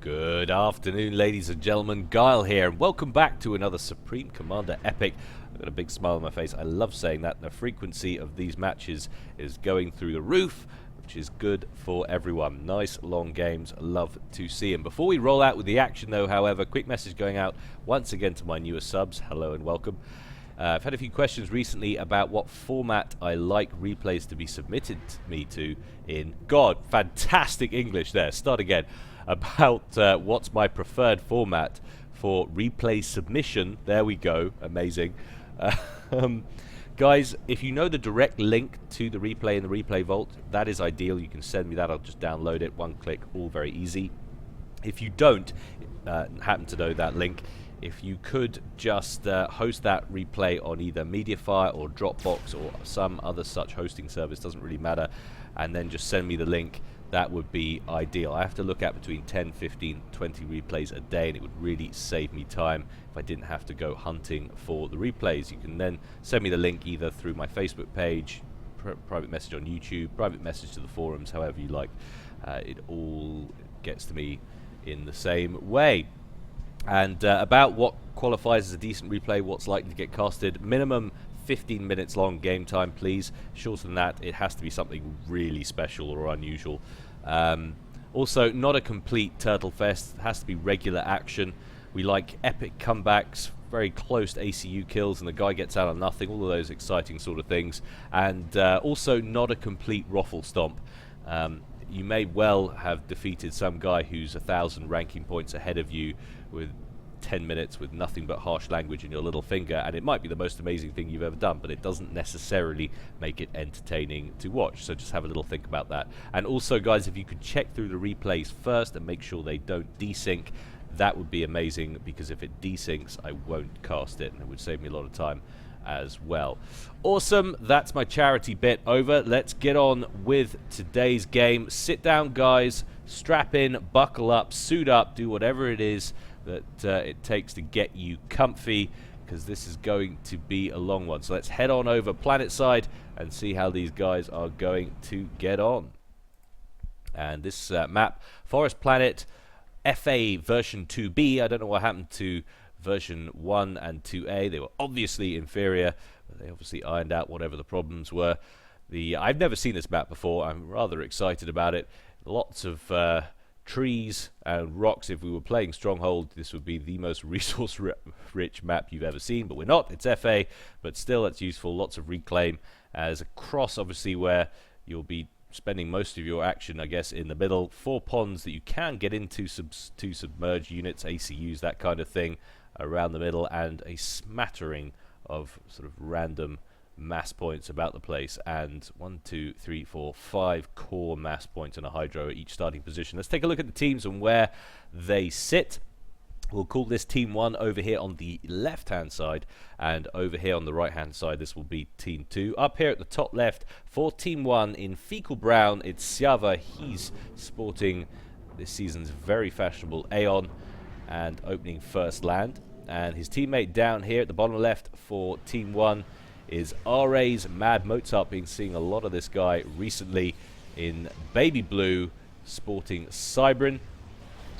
Good afternoon, ladies and gentlemen. Gyle here, and welcome back to another Supreme Commander Epic. I've got a big smile on my face. I love saying that. The frequency of these matches is going through the roof, which is good for everyone. Nice long games. Love to see them. Before we roll out with the action, though, however, quick message going out once again to my newer subs. Hello and welcome. I've had a few questions recently about what format I like replays to be submitted to me to in. God, fantastic English there. Start again. About what's my preferred format for replay submission. There we go. Amazing. Guys, if you know the direct link to the replay in the replay vault, that is ideal. You can send me that. I'll just download it. One click. All very easy. If you don't happen to know that link, if you could just host that replay on either Mediafire or Dropbox or some other such hosting service, doesn't really matter, and then just send me the link, that would be ideal. I have to look at between 10, 15, 20 replays a day, and it would really save me time if I didn't have to go hunting for the replays. You can then send me the link either through my Facebook page, private message on YouTube, private message to the forums, however you like. It all gets to me in the same way. And about what qualifies as a decent replay, what's likely to get casted: minimum 15 minutes long game time, please. Shorter than that, it has to be something really special or unusual. Also, not a complete turtle fest. It has to be regular action. We like epic comebacks, very close ACU kills, and the guy gets out of nothing. All of those exciting sort of things. And also, not a complete ruffle stomp. You may well have defeated some guy who's 1,000 ranking points ahead of you with 10 minutes with nothing but harsh language in your little finger, and it might be the most amazing thing you've ever done, but it doesn't necessarily make it entertaining to watch. So just have a little think about that. And also, guys, if you could check through the replays first and make sure they don't desync, that would be amazing, because if it desyncs, I won't cast it, and it would save me a lot of time as well. Awesome. That's my charity bit over. Let's get on with today's game. Sit down, guys, strap in, buckle up, suit up, do whatever it is that it takes to get you comfy, because this is going to be a long one. So let's head on over planet side and see how these guys are going to get on. And this map, Forest Planet, FA version 2B. I don't know what happened to version 1 and 2A. They were obviously inferior, but they obviously ironed out whatever the problems were. I've never seen this map before. I'm rather excited about it. Lots of trees and rocks. If we were playing Stronghold, this would be the most resource-rich map you've ever seen, but we're not. It's FA, but still, it's useful. Lots of reclaim as a cross, obviously, where you'll be spending most of your action, I guess, in the middle. 4 ponds that you can get into to submerge units, ACUs, that kind of thing, around the middle, and a smattering of sort of random mass points about the place, and 1, 2, 3, 4, 5 core mass points and a hydro at each starting position. Let's take a look at the teams and where they sit. We'll call this Team 1 over here on the left-hand side, and over here on the right-hand side, this will be Team 2. Up here at the top left, for Team 1 in fecal brown, it's Syava. He's sporting this season's very fashionable Aeon and opening first land. And his teammate down here at the bottom left for Team 1 is RA's Mad Mozart. Been seeing a lot of this guy recently in baby blue, sporting Cybrin,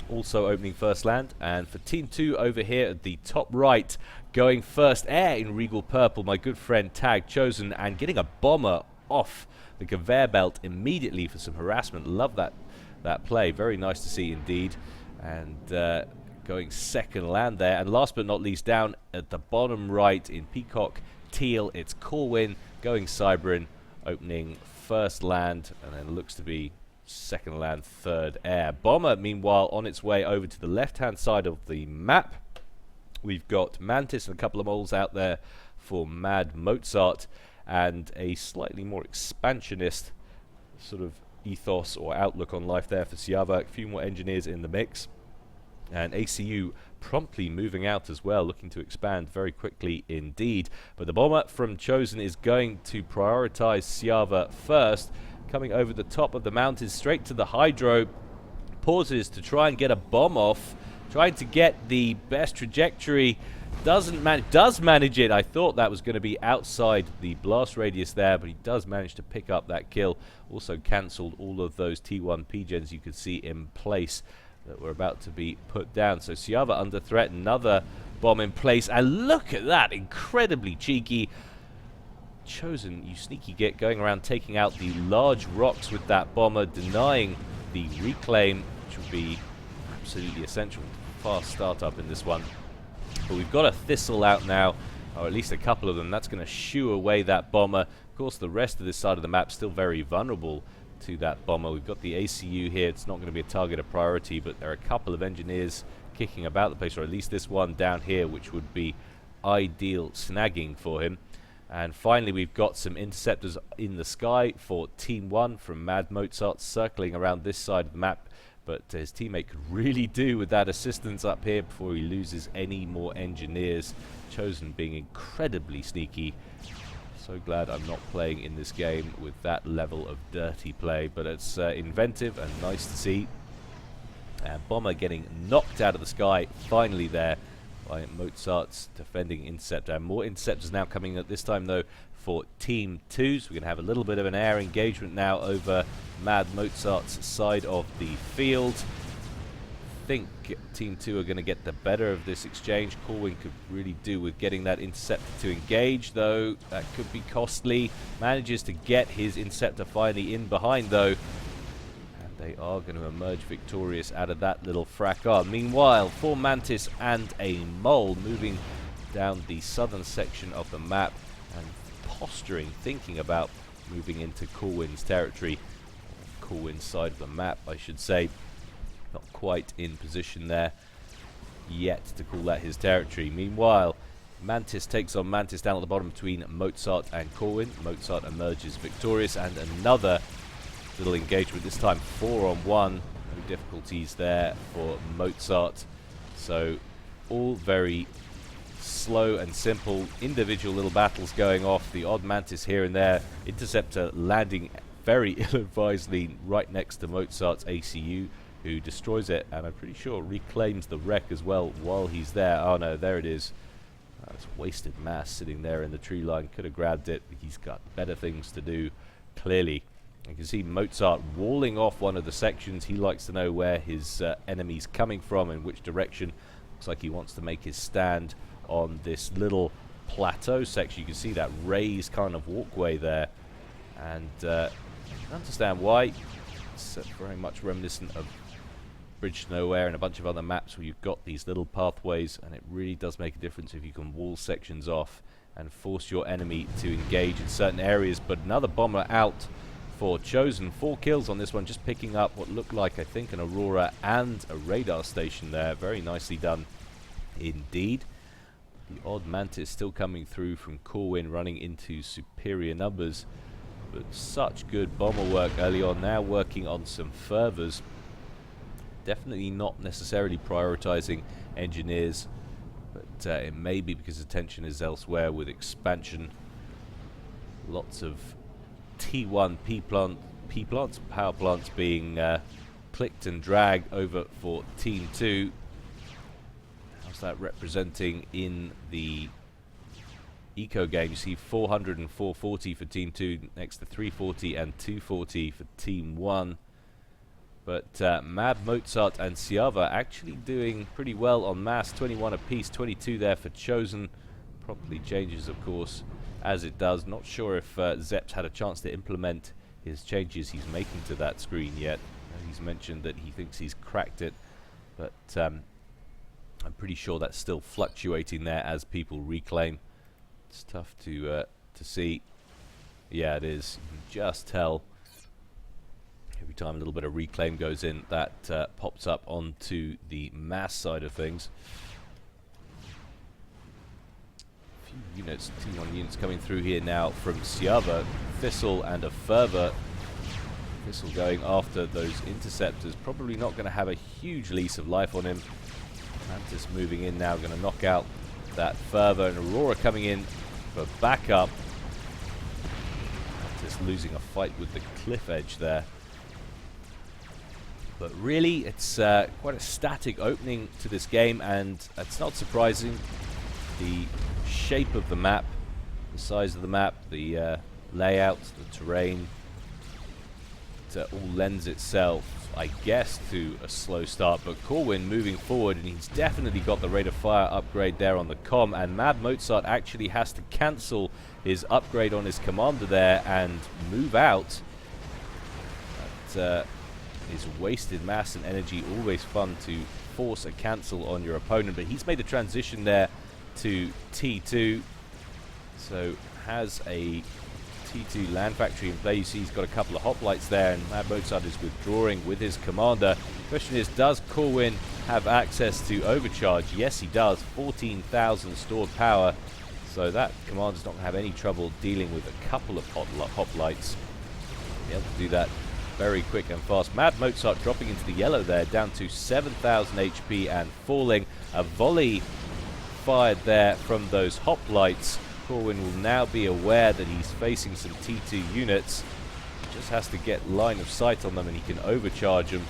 also opening first land. And for Team 2 over here at the top right, going first air in regal purple, my good friend Tag Chosen, and getting a bomber off the conveyor belt immediately for some harassment. Love that play. Very nice to see indeed. And going second land there. And last but not least, down at the bottom right in peacock teal, it's Corwin going Cybrin, opening first land, and then looks to be second land, third air. Bomber, meanwhile, on its way over to the left-hand side of the map. We've got Mantis and a couple of moles out there for Mad Mozart, and a slightly more expansionist sort of ethos or outlook on life there for Syava. A few more engineers in the mix. And ACU promptly moving out as well, looking to expand very quickly indeed. But the bomber from Chosen is going to prioritize Syava first, coming over the top of the mountains straight to the hydro. Pauses to try and get a bomb off, trying to get the best trajectory. Does manage it. I thought that was going to be outside the blast radius there, but he does manage to pick up that kill. Also cancelled all of those T1 P-gens you could see in place that were about to be put down. So Syava under threat, another bomb in place, and look at that, incredibly cheeky. Chosen, you sneaky git, going around taking out the large rocks with that bomber, denying the reclaim, which would be absolutely essential. Fast startup in this one. But we've got a Thistle out now, or at least a couple of them. That's going to shoo away that bomber. Of course, the rest of this side of the map still very vulnerable to that bomber. We've got the ACU here. It's not going to be a target of priority, but there are a couple of engineers kicking about the place, or at least this one down here, which would be ideal snagging for him. And finally, we've got some interceptors in the sky for Team 1 from Mad Mozart, circling around this side of the map. But his teammate could really do with that assistance up here before he loses any more engineers. Chosen being incredibly sneaky. So glad I'm not playing in this game with that level of dirty play. But it's inventive and nice to see. And Bomber getting knocked out of the sky finally there by Mozart's defending interceptor. And more interceptors now coming at this time though for Team 2. So we're going to have a little bit of an air engagement now over Mad Mozart's side of the field. I think Team 2 are going to get the better of this exchange. Corwin could really do with getting that interceptor to engage, though that could be costly. Manages to get his interceptor finally in behind though. They are going to emerge victorious out of that little fracas. Meanwhile, 4 Mantis and a Mole moving down the southern section of the map and posturing, thinking about moving into Corwin's territory. Corwin's side of the map, I should say. Not quite in position there yet to call that his territory. Meanwhile, Mantis takes on Mantis down at the bottom between Mozart and Corwin. Mozart emerges victorious, and another little engagement, this time 4-on-1. No difficulties there for Mozart. So all very slow and simple individual little battles going off. The odd Mantis here and there. Interceptor landing very ill-advisedly right next to Mozart's ACU, who destroys it, and I'm pretty sure reclaims the wreck as well while he's there. Oh no, there it is. It's wasted mass sitting there in the tree line. Could have grabbed it. He's got better things to do, clearly. You can see Mozart walling off one of the sections. He likes to know where his enemy's coming from and which direction. Looks like he wants to make his stand on this little plateau section. You can see that raised kind of walkway there. And I can understand why. It's very much reminiscent of Bridge to Nowhere and a bunch of other maps where you've got these little pathways, and it really does make a difference if you can wall sections off and force your enemy to engage in certain areas. But another bomber out for Chosen. 4 kills on this one, just picking up what looked like, I think, an Aurora and a radar station there. Very nicely done indeed. The odd Mantis still coming through from Corwin, running into superior numbers. But such good bomber work early on. Now working on some fervors. Definitely not necessarily prioritizing engineers, but it may be because attention is elsewhere with expansion. Lots of T1 P-plants, power plants being clicked and dragged over for Team 2. How's that representing in the eco game? You see 400 and 440 for Team 2 next to 340 and 240 for Team 1. But Mad Mozart and Syava actually doing pretty well on mass. 21 apiece, 22 there for Chosen. Properly changes, of course, as it does. Not sure if Zepp's had a chance to implement his changes he's making to that screen yet. He's mentioned that he thinks he's cracked it, but I'm pretty sure that's still fluctuating there as people reclaim. It's tough to see. Yeah, it is. You can just tell. Every time a little bit of reclaim goes in, that pops up onto the mass side of things. A few units, T1 units coming through here now from Syava. Thistle and a Fervor. Thistle going after those interceptors. Probably not going to have a huge lease of life on him. Mantis moving in now, going to knock out that Fervor, and Aurora coming in for backup. Mantis losing a fight with the cliff edge there. But really, it's quite a static opening to this game, and it's not surprising. The shape of the map, the size of the map, the layout, the terrain, all lends itself, I guess, to a slow start. But Corwin moving forward, and he's definitely got the rate of fire upgrade there on the comm, and Mad Mozart actually has to cancel his upgrade on his commander there and move out. That is wasted mass and energy. Always fun to force a cancel on your opponent, but he's made the transition there to T2, so has a T2 land factory in play. You see he's got a couple of hoplites there, and Mad Mozart is withdrawing with his commander. Question is, does Corwin have access to overcharge? Yes, he does. 14,000 stored power, so that commander's not going to have any trouble dealing with a couple of hoplites. Be able to do that very quick and fast. Mad Mozart dropping into the yellow there, down to 7,000 HP and falling. A volley fired there from those hoplites. Corwin will now be aware that he's facing some T2 units. He just has to get line of sight on them and he can overcharge them.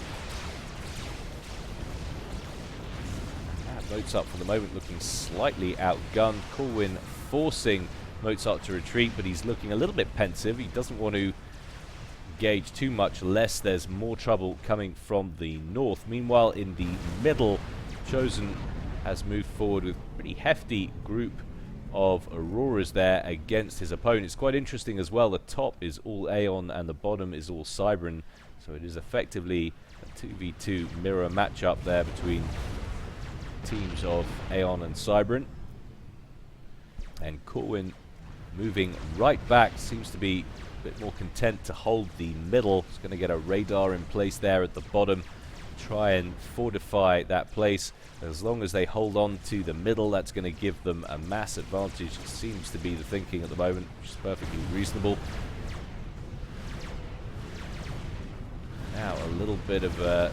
Mad Mozart for the moment looking slightly outgunned. Corwin forcing Mozart to retreat, but he's looking a little bit pensive. He doesn't want to engage too much lest there's more trouble coming from the north. Meanwhile, in the middle, Chosen has moved forward with a pretty hefty group of Auroras there against his opponent. It's quite interesting as well. The top is all Aeon and the bottom is all Cybran, so it is effectively a 2v2 mirror matchup there between teams of Aeon and Cybran. And Corwin moving right back, seems to be a bit more content to hold the middle. He's going to get a radar in place there at the bottom, try and fortify that place. As long as they hold on to the middle, that's going to give them a mass advantage. Seems to be the thinking at the moment, which is perfectly reasonable. Now a little bit of a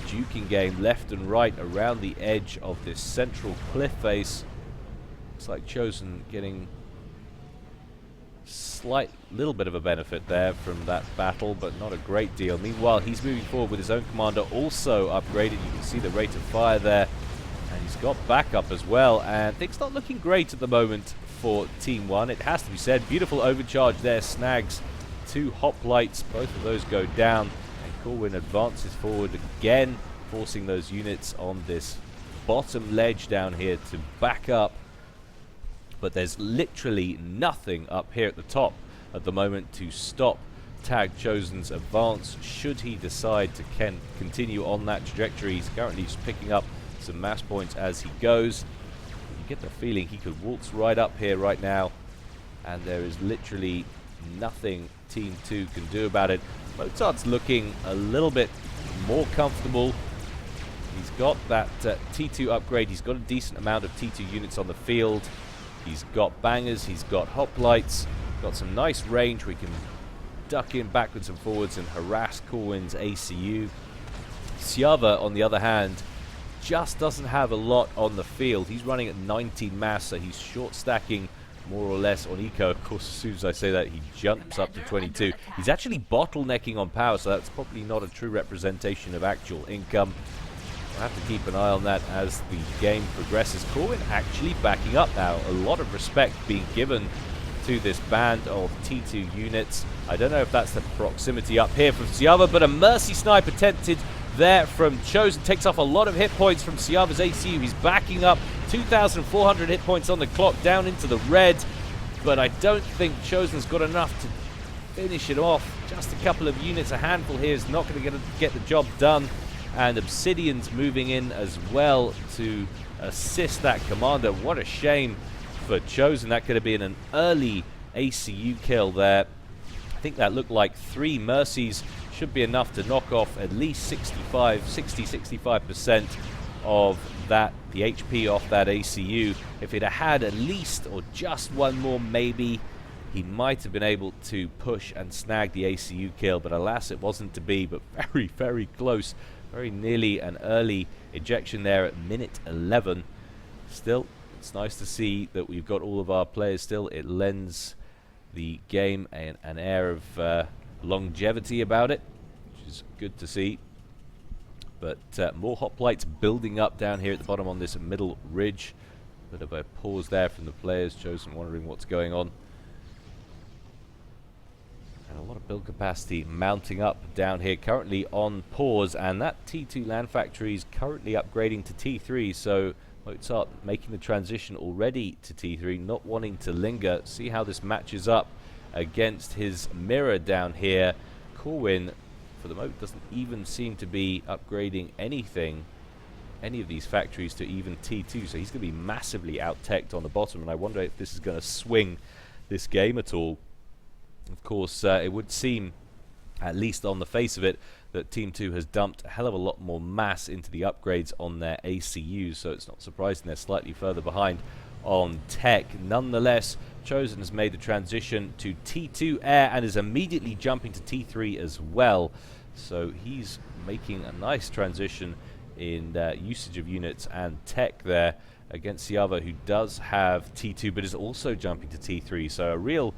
duking game left and right around the edge of this central cliff face. Looks like Chosen getting slight little bit of a benefit there from that battle, but not a great deal. Meanwhile, he's moving forward with his own commander, also upgraded. You can see the rate of fire there, and he's got backup as well, and things not looking great at the moment for Team 1. It has to be said. Beautiful overcharge there, snags 2 hoplites. Both of those go down, and Corwin advances forward again, forcing those units on this bottom ledge down here to back up. But there's literally nothing up here at the top at the moment to stop Tag Chosen's advance should he decide to continue on that trajectory. He's currently just picking up some mass points as he goes. You get the feeling he could waltz right up here right now, and there is literally nothing Team 2 can do about it. Mozart's looking a little bit more comfortable. He's got that T2 upgrade. He's got a decent amount of T2 units on the field. He's got bangers, he's got hoplites, got some nice range. We can duck in backwards and forwards and harass Corwin's ACU. Syava, on the other hand, just doesn't have a lot on the field. He's running at 19 mass, so he's short stacking more or less on eco. Of course, as soon as I say that, he jumps up to 22. He's actually bottlenecking on power, so that's probably not a true representation of actual income. We'll have to keep an eye on that as the game progresses. Corwin actually backing up now. A lot of respect being given to this band of T2 units. I don't know if that's the proximity up here from Syava, but a Mercy Snipe attempted there from Chosen. Takes off a lot of hit points from Syava's ACU. He's backing up. 2,400 hit points on the clock, down into the red. But I don't think Chosen's got enough to finish it off. Just a couple of units, a handful here is not going to get the job done. And Obsidian's moving in as well to assist that commander. What a shame for Chosen. That could have been an early ACU kill there. I think that looked like 3 Mercies should be enough to knock off at least 65% of that, the HP off that ACU. If it had at least or just one more maybe, he might have been able to push and snag the ACU kill, but alas it wasn't to be. But very, very close. Very nearly an early ejection there at minute 11. Still, it's nice to see that we've got all of our players still. It lends the game an air of longevity about it, which is good to see. But more hoplites building up down here at the bottom on this middle ridge. Bit of a pause there from the players. Chosen wondering what's going on. And a lot of build capacity mounting up down here, currently on pause, and that T2 land factory is currently upgrading to T3, so Mozart making the transition already to T3, not wanting to linger. See how this matches up against his mirror down here. Corwin, for the moment, doesn't even seem to be upgrading anything, any of these factories, to even T2, so he's going to be massively out-teched on the bottom, and I wonder if this is going to swing this game at all. Of course, it would seem, at least on the face of it, that Team 2 has dumped a hell of a lot more mass into the upgrades on their ACUs, so it's not surprising they're slightly further behind on tech. Nonetheless, Chosen has made the transition to T2 Air and is immediately jumping to T3 as well. So he's making a nice transition in usage of units and tech there against Syava, who does have T2 but is also jumping to T3. So a real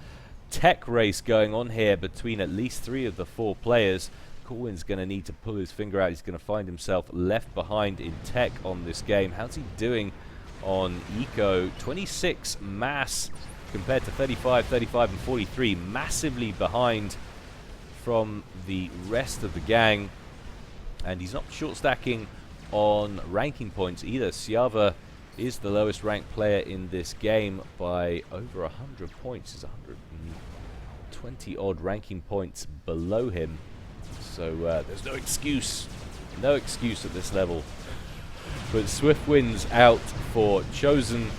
tech race going on here between at least 3 of the 4 players. Corwin's going to need to pull his finger out. He's going to find himself left behind in tech on this game. How's he doing on eco? 26 mass compared to 35, 35 and 43. Massively behind from the rest of the gang. And he's not short stacking on ranking points either. Syava is the lowest ranked player in this game by over 100 points. He's 120 odd ranking points below him. So there's no excuse at this level. But swift wins out for Chosen,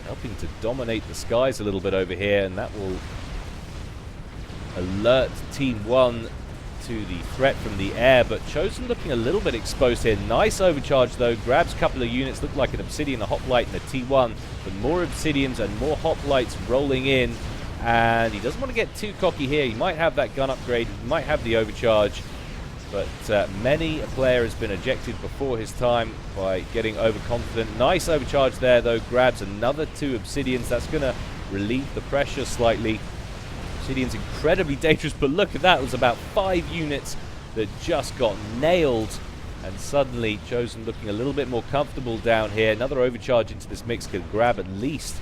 helping to dominate the skies a little bit over here, and that will alert Team 1 to the threat from the air. But Chosen looking a little bit exposed here. Nice overcharge though, grabs a couple of units, looked like an Obsidian, a Hoplite and a T1, but more Obsidians and more Hoplites rolling in. And he doesn't want to get too cocky here. He might have that gun upgrade, he might have the overcharge, but many a player has been ejected before his time by getting overconfident. Nice overcharge there though, grabs another 2 Obsidians. That's going to relieve the pressure slightly. Obsidian's incredibly dangerous, but look at that, it was about 5 units that just got nailed. And suddenly Chosen looking a little bit more comfortable down here. Another overcharge into this mix could grab at least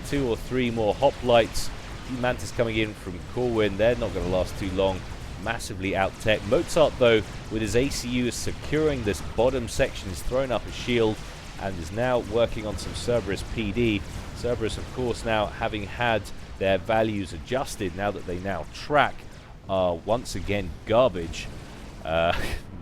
2 or 3 more Hoplites. Mantis coming in from Corwin, they're not going to last too long. Massively out tech. Mozart though, with his ACU, is securing this bottom section. He's thrown up a shield and is now working on some Cerberus PD. Cerberus of course now having had their values adjusted, now that they now track, are once again garbage.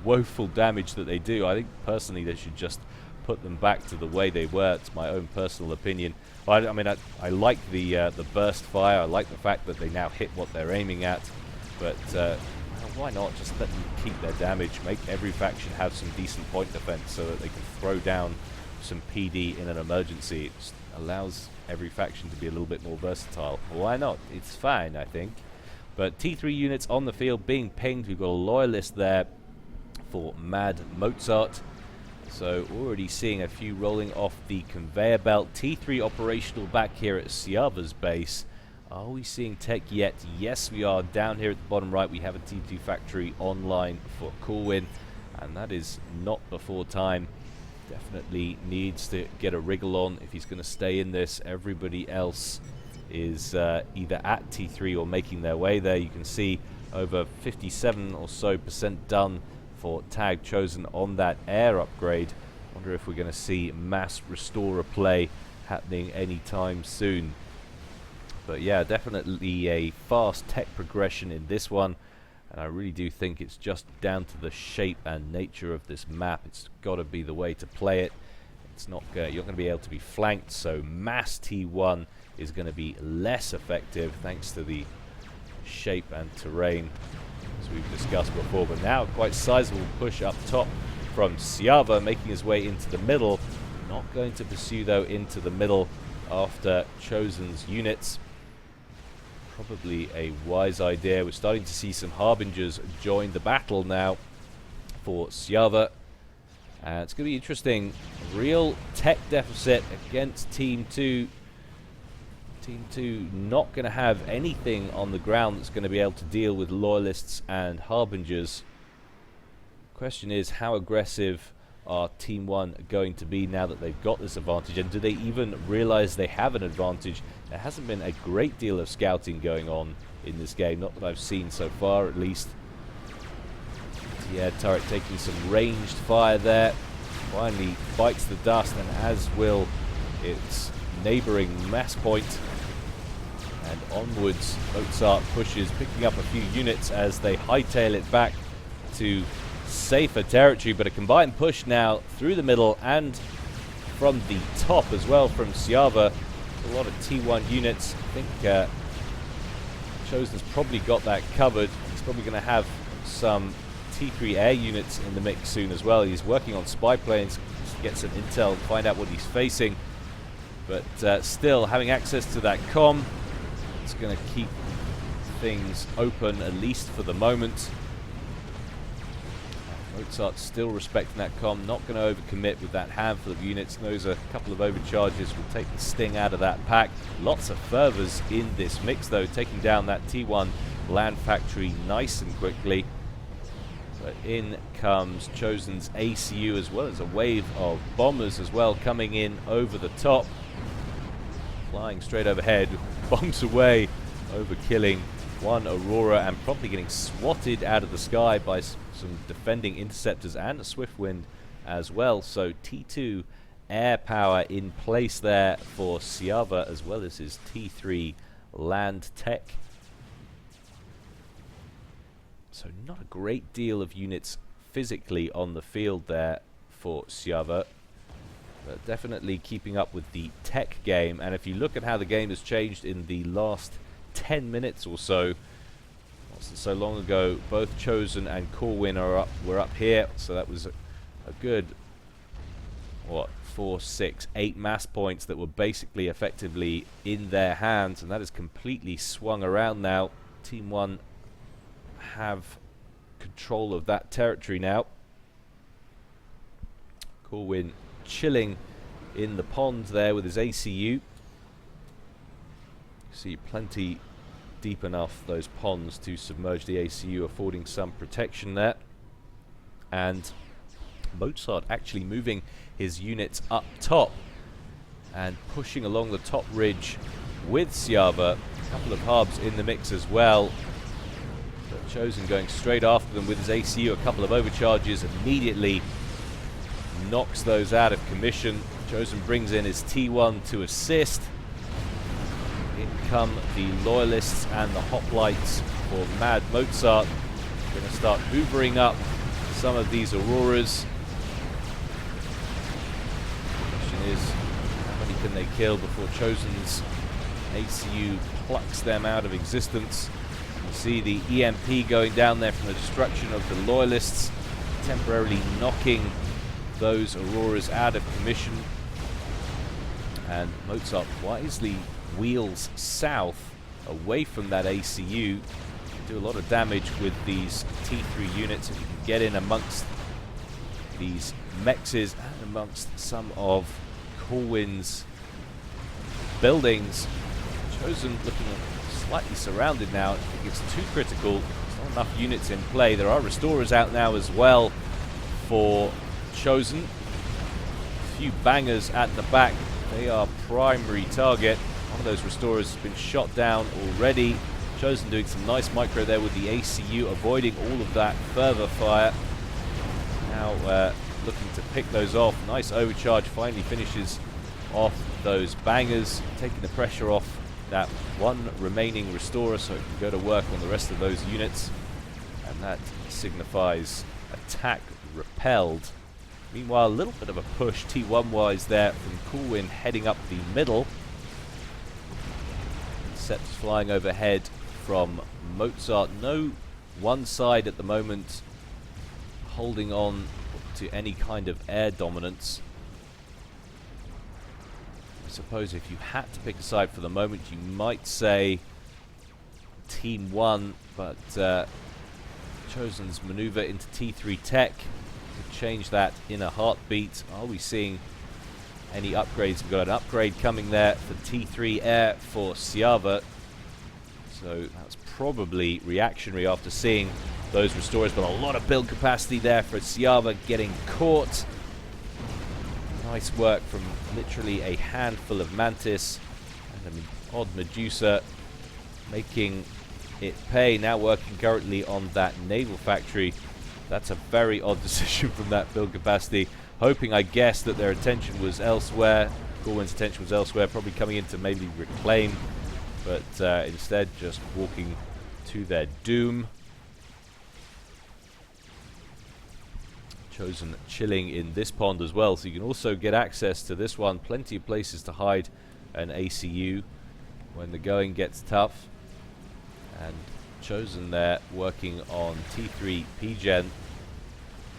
Woeful damage that they do. I think personally they should just put them back to the way they were. It's my own personal opinion. I mean, I like the burst fire. I like the fact that they now hit what they're aiming at. But why not just let them keep their damage? Make every faction have some decent point defense so that they can throw down some PD in an emergency. It just allows every faction to be a little bit more versatile. Why not? It's fine, I think. But T3 units on the field being pinged. We've got a loyalist there for Mad Mozart. So already seeing a few rolling off the conveyor belt. T3 operational back here at Syava's base. Are we seeing tech yet? Yes, we are. Down here at the bottom right, we have a T2 factory online for Corwin, and that is not before time. Definitely needs to get a wriggle on if he's going to stay in this. Everybody else is either at T3 or making their way there. You can see over 57% or so done for Tag Chosen on that air upgrade. Wonder if we're going to see mass restorer play happening anytime soon. But yeah, definitely a fast tech progression in this one, and I really do think it's just down to the shape and nature of this map. It's got to be the way to play it. It's not you're going to be able to be flanked, so mass T1 is going to be less effective thanks to the shape and terrain, as we've discussed before. But now quite sizable push up top from Syava, making his way into the middle. Not going to pursue though into the middle after Chosen's units. Probably a wise idea. We're starting to see some Harbingers join the battle now for Syava. It's going to be interesting. Real tech deficit against Team 2. Team 2 not going to have anything on the ground that's going to be able to deal with Loyalists and Harbingers. Question is, how aggressive are Team 1 going to be now that they've got this advantage, and do they even realize they have an advantage? There hasn't been a great deal of scouting going on in this game, not that I've seen so far at least. Yeah, turret taking some ranged fire there. Finally bites the dust, and as will its neighbouring mass point. And onwards, Mozart pushes, picking up a few units as they hightail it back to safer territory. But a combined push now through the middle and from the top as well from Syava. A lot of T1 units. I think Chosen's probably got that covered. He's probably going to have some T3 air units in the mix soon as well. He's working on spy planes to get some intel, find out what he's facing. But still, having access to that comm, it's going to keep things open, at least for the moment. Mozart's still respecting that comm, not going to overcommit with that handful of units. Knows a couple of overcharges will take the sting out of that pack. Lots of fervors in this mix, though, taking down that T1 land factory nice and quickly. But in comes Chosen's ACU, as well as a wave of bombers as well coming in over the top. Flying straight overhead, bombs away, overkilling one Aurora and probably getting swatted out of the sky by some defending interceptors and a swift wind as well. So T2 air power in place there for Syava, as well as his T3 land tech. So not a great deal of units physically on the field there for Syava, but definitely keeping up with the tech game. And if you look at how the game has changed in the last 10 minutes or so, wasn't so long ago, both Chosen and Corwin were up here, so that was a good, what, 4, 6, 8 mass points that were basically effectively in their hands, and that has completely swung around now. Team 1 have control of that territory now. Corwin chilling in the pond there with his ACU. See plenty deep enough, those ponds, to submerge the ACU, affording some protection there. And Mozart actually moving his units up top and pushing along the top ridge with Syava. A couple of hubs in the mix as well. But Chosen going straight after them with his ACU, a couple of overcharges, immediately knocks those out of commission. Chosen brings in his T1 to assist. In come the loyalists and the hoplites for Mad Mozart. Going to start hoovering up some of these Auroras. The question is, how many can they kill before Chosen's ACU plucks them out of existence? You see the EMP going down there from the destruction of the loyalists, temporarily knocking those Auroras out of commission. And Mozart wisely wheels south away from that ACU. Do a lot of damage with these T3 units if you can get in amongst these mexes and amongst some of Corwin's buildings. Chosen looking slightly surrounded now. I think it's too critical. There's not enough units in play. There are restorers out now as well for Chosen. A few bangers at the back. They are primary target. One of those restorers has been shot down already. Chosen doing some nice micro there with the ACU, avoiding all of that further fire. Now looking to pick those off. Nice overcharge, finally finishes off those bangers, taking the pressure off that one remaining restorer so it can go to work on the rest of those units. And that signifies attack repelled. Meanwhile, a little bit of a push T1-wise there from Corwin heading up the middle. Interceptors flying overhead from Mozart. No one side at the moment holding on to any kind of air dominance. I suppose if you had to pick a side for the moment, you might say Team 1, but Chosen's maneuver into T3 Tech could change that in a heartbeat. Are we seeing any upgrades? We've got an upgrade coming there for T3 Air for Syava. So that's probably reactionary after seeing those restorers, but a lot of build capacity there for Syava getting caught. Nice work from literally a handful of Mantis and an odd Medusa, making it pay. Now working currently on that naval factory. That's a very odd decision from that build capacity. Hoping, I guess, that their attention was elsewhere. Corwin's attention was elsewhere, probably coming in to maybe reclaim. But instead, just walking to their doom. Chosen chilling in this pond as well, so you can also get access to this one. Plenty of places to hide an ACU when the going gets tough. And Chosen there working on T3 PGen.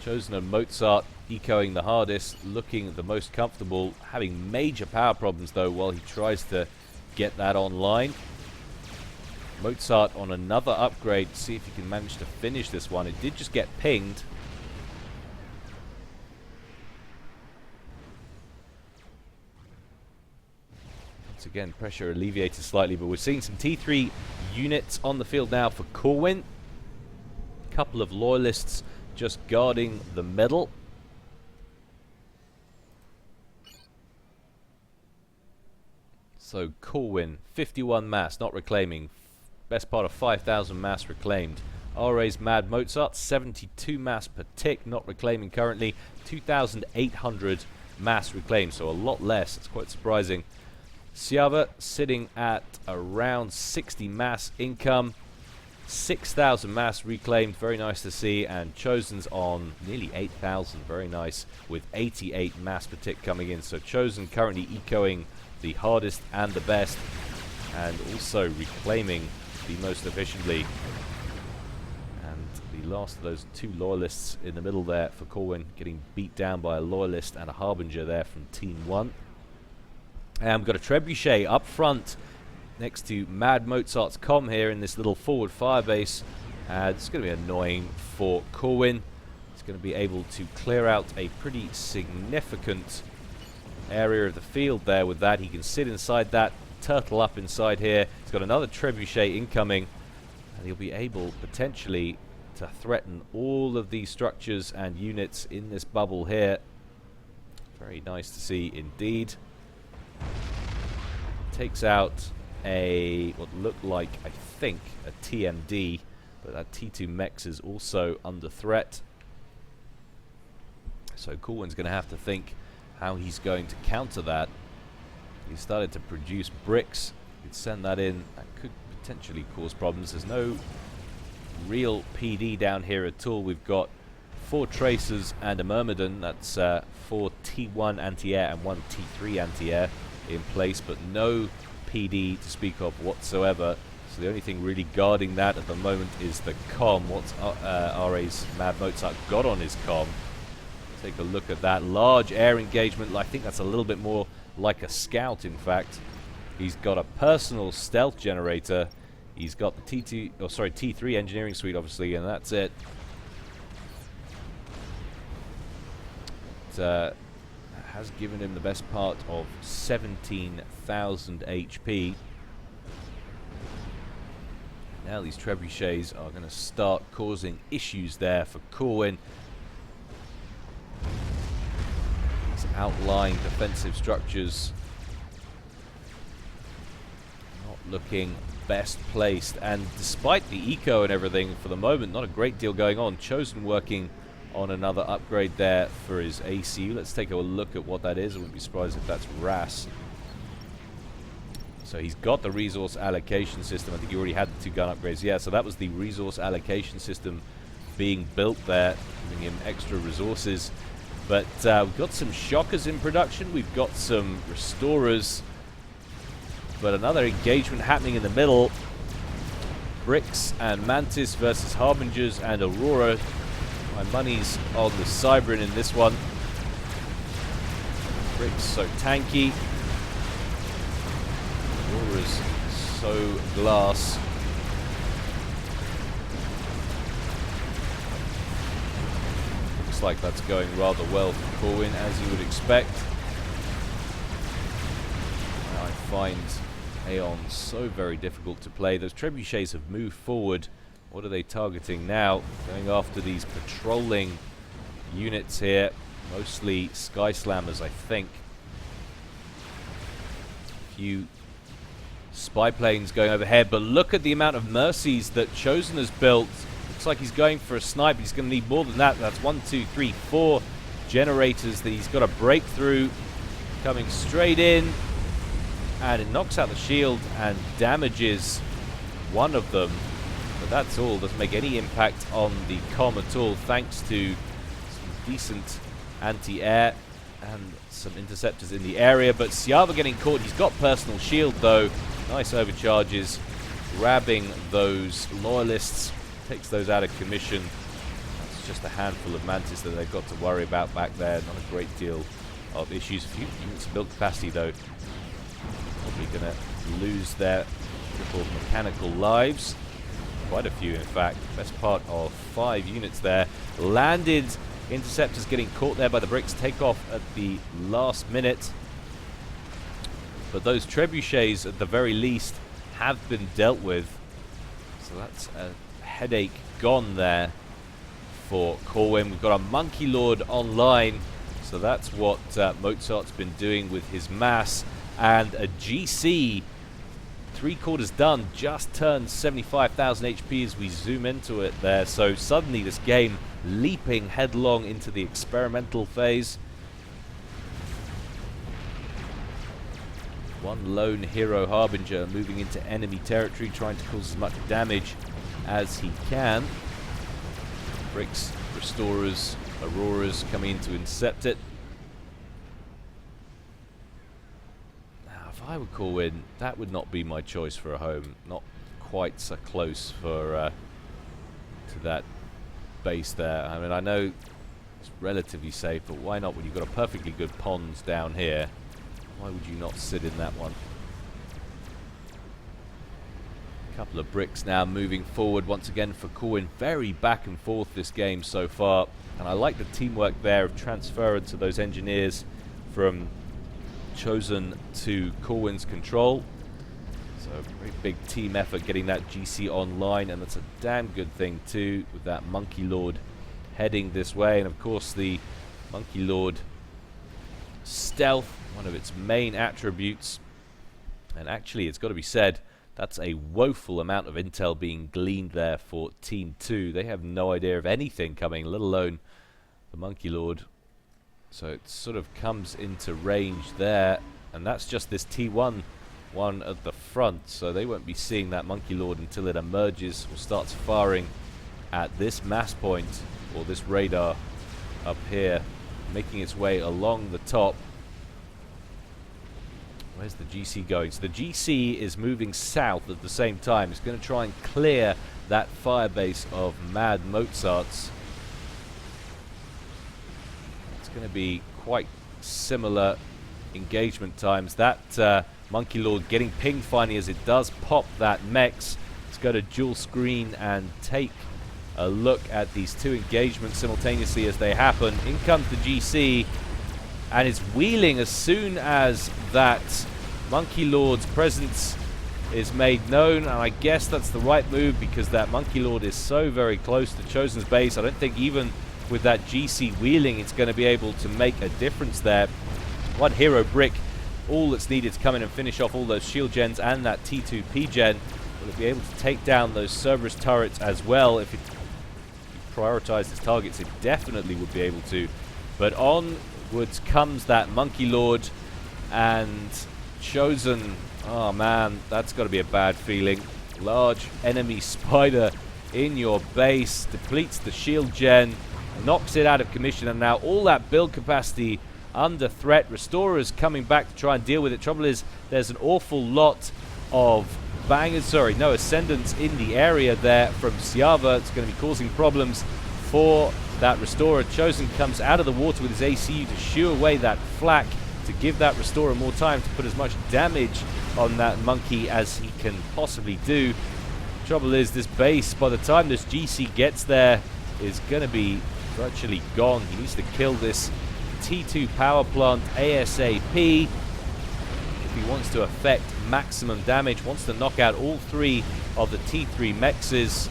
Chosen and Mozart ecoing the hardest, looking the most comfortable, having major power problems though while he tries to get that online. Mozart on another upgrade, see if he can manage to finish this one. It did just get pinged. Once again, pressure alleviated slightly, but we're seeing some T3 units on the field now for Corwin. A couple of loyalists just guarding the middle. So Corwin, 51 mass, not reclaiming. Best part of 5,000 mass reclaimed. RA's Mad Mozart, 72 mass per tick, not reclaiming currently. 2,800 mass reclaimed, so a lot less. It's quite surprising. Syava sitting at around 60 mass income. 6,000 mass reclaimed, very nice to see. And Chosen's on nearly 8,000, very nice, with 88 mass per tick coming in. So Chosen currently ecoing the hardest and the best, and also reclaiming the most efficiently. And the last of those two loyalists in the middle there for Corwin, getting beat down by a loyalist and a harbinger there from Team 1. And we've got a trebuchet up front next to Mad Mozart's comm here in this little forward fire base. It's going to be annoying for Corwin. He's going to be able to clear out a pretty significant area of the field there with that. He can sit inside that, turtle up inside here. He's got another trebuchet incoming, and he'll be able potentially to threaten all of these structures and units in this bubble here. Very nice to see indeed. Takes out a what looked like, I think, a TMD, but that T2 Mex is also under threat. So Corwin's going to have to think how he's going to counter that. He started to produce bricks. You could send that in. That could potentially cause problems. There's no real PD down here at all. We've got 4 tracers and a Myrmidon. That's 4 T1 anti-air and 1 T3 anti-air in place, but no PD to speak of whatsoever. So the only thing really guarding that at the moment is the comm. What's RA's Mad Mozart got on his comm? Take a look at that large air engagement. I think that's a little bit more like a scout, in fact. He's got a personal stealth generator. He's got the T3 engineering suite, obviously, and that's it. It has given him the best part of 17,000 HP. Now these trebuchets are going to start causing issues there for Corwin. Outlying defensive structures not looking best placed, and despite the eco and everything, for the moment not a great deal going on. Chosen working on another upgrade there for his ACU. Let's take a look at what that is. I wouldn't be surprised if that's RAS. So he's got the resource allocation system. I think he already had the 2 gun upgrades. Yeah, so that was the resource allocation system being built there, giving him extra resources. But we've got some shockers in production. We've got some restorers. But another engagement happening in the middle. Bricks and Mantis versus Harbingers and Aurora. My money's on the Cybrin in this one. Bricks so tanky. Aurora's so glass. Like that's going rather well for Corwin, as you would expect. I find Aeon so very difficult to play. Those trebuchets have moved forward. What are they targeting now? Going after these patrolling units here, mostly Sky Slammers, I think. A few Spy planes going overhead, but look at the amount of mercies that Chosen has built. Looks like he's going for a snipe. He's going to need more than that. That's 1, 2, 3, 4 generators that he's got to break through. Coming straight in, and it knocks out the shield and damages one of them. But that's all. Doesn't make any impact on the comm at all, thanks to some decent anti-air and some interceptors in the area. But Syava getting caught. He's got personal shield though. Nice overcharges, grabbing those loyalists, takes those out of commission. That's just a handful of Mantis that they've got to worry about back there. Not a great deal of issues. A few units of build capacity though. Probably going to lose their triple mechanical lives. Quite a few in fact. Best part of 5 units there. Landed. Interceptors getting caught there by the bricks. Take off at the last minute. But those trebuchets at the very least have been dealt with. So that's a headache gone there for Corwin. We've got a Monkey Lord online. So that's what Mozart's been doing with his mass. And a GC, 3/4 done, just turned 75,000 HP as we zoom into it there. So suddenly this game leaping headlong into the experimental phase. One lone hero harbinger moving into enemy territory, trying to cause as much damage as he can. Bricks, restorers, auroras coming in to intercept it. Now, if I were Corwin, that would not be my choice for a home. Not quite so close for to that base there. I mean, I know it's relatively safe, but why not when you've got a perfectly good pond down here? Why would you not sit in that one? A couple of bricks now moving forward once again for Corwin. Very back and forth this game so far, and I like the teamwork there of transferring to those engineers from Chosen to Corwin's control. So a very big team effort getting that GC online, and that's a damn good thing too, with that Monkey Lord heading this way. And of course the Monkey Lord stealth, one of its main attributes. And actually, it's got to be said, that's a woeful amount of intel being gleaned there for Team 2. They have no idea of anything coming, let alone the Monkey Lord. So it sort of comes into range there, and that's just this T1 one at the front, so they won't be seeing that Monkey Lord until it emerges or starts firing at this mass point, or this radar up here, making its way along the top. Where's the GC going? So the GC is moving south at the same time. It's going to try and clear that firebase of Mad Mozarts. It's going to be quite similar engagement times. That Monkey Lord getting pinged finally as it does pop that Mex. Let's go to dual screen and take a look at these two engagements simultaneously as they happen. In comes the GC, and it's wheeling as soon as that Monkey Lord's presence is made known, and I guess that's the right move because that Monkey Lord is so very close to Chosen's base. I don't think even with that GC wheeling it's going to be able to make a difference there. One hero brick, all that's needed to come in and finish off all those shield gens and that T2P gen. Will it be able to take down those Cerberus turrets as well? If it prioritized its targets, it definitely would be able to. But onwards comes that Monkey Lord, and Chosen, oh man, that's got to be a bad feeling. Large enemy spider in your base, depletes the shield gen, knocks it out of commission, and now all that build capacity under threat. Restorers coming back to try and deal with it. Trouble is, there's an awful lot of ascendants in the area there from Syava. It's going to be causing problems for that Restorer. Chosen comes out of the water with his ACU to shoo away that flak, to give that Restorer more time to put as much damage on that monkey as he can possibly do. Trouble is, this base, by the time this GC gets there, is going to be virtually gone. He needs to kill this T2 power plant ASAP if he wants to affect maximum damage. Wants to knock out all 3 of the T3 mexes.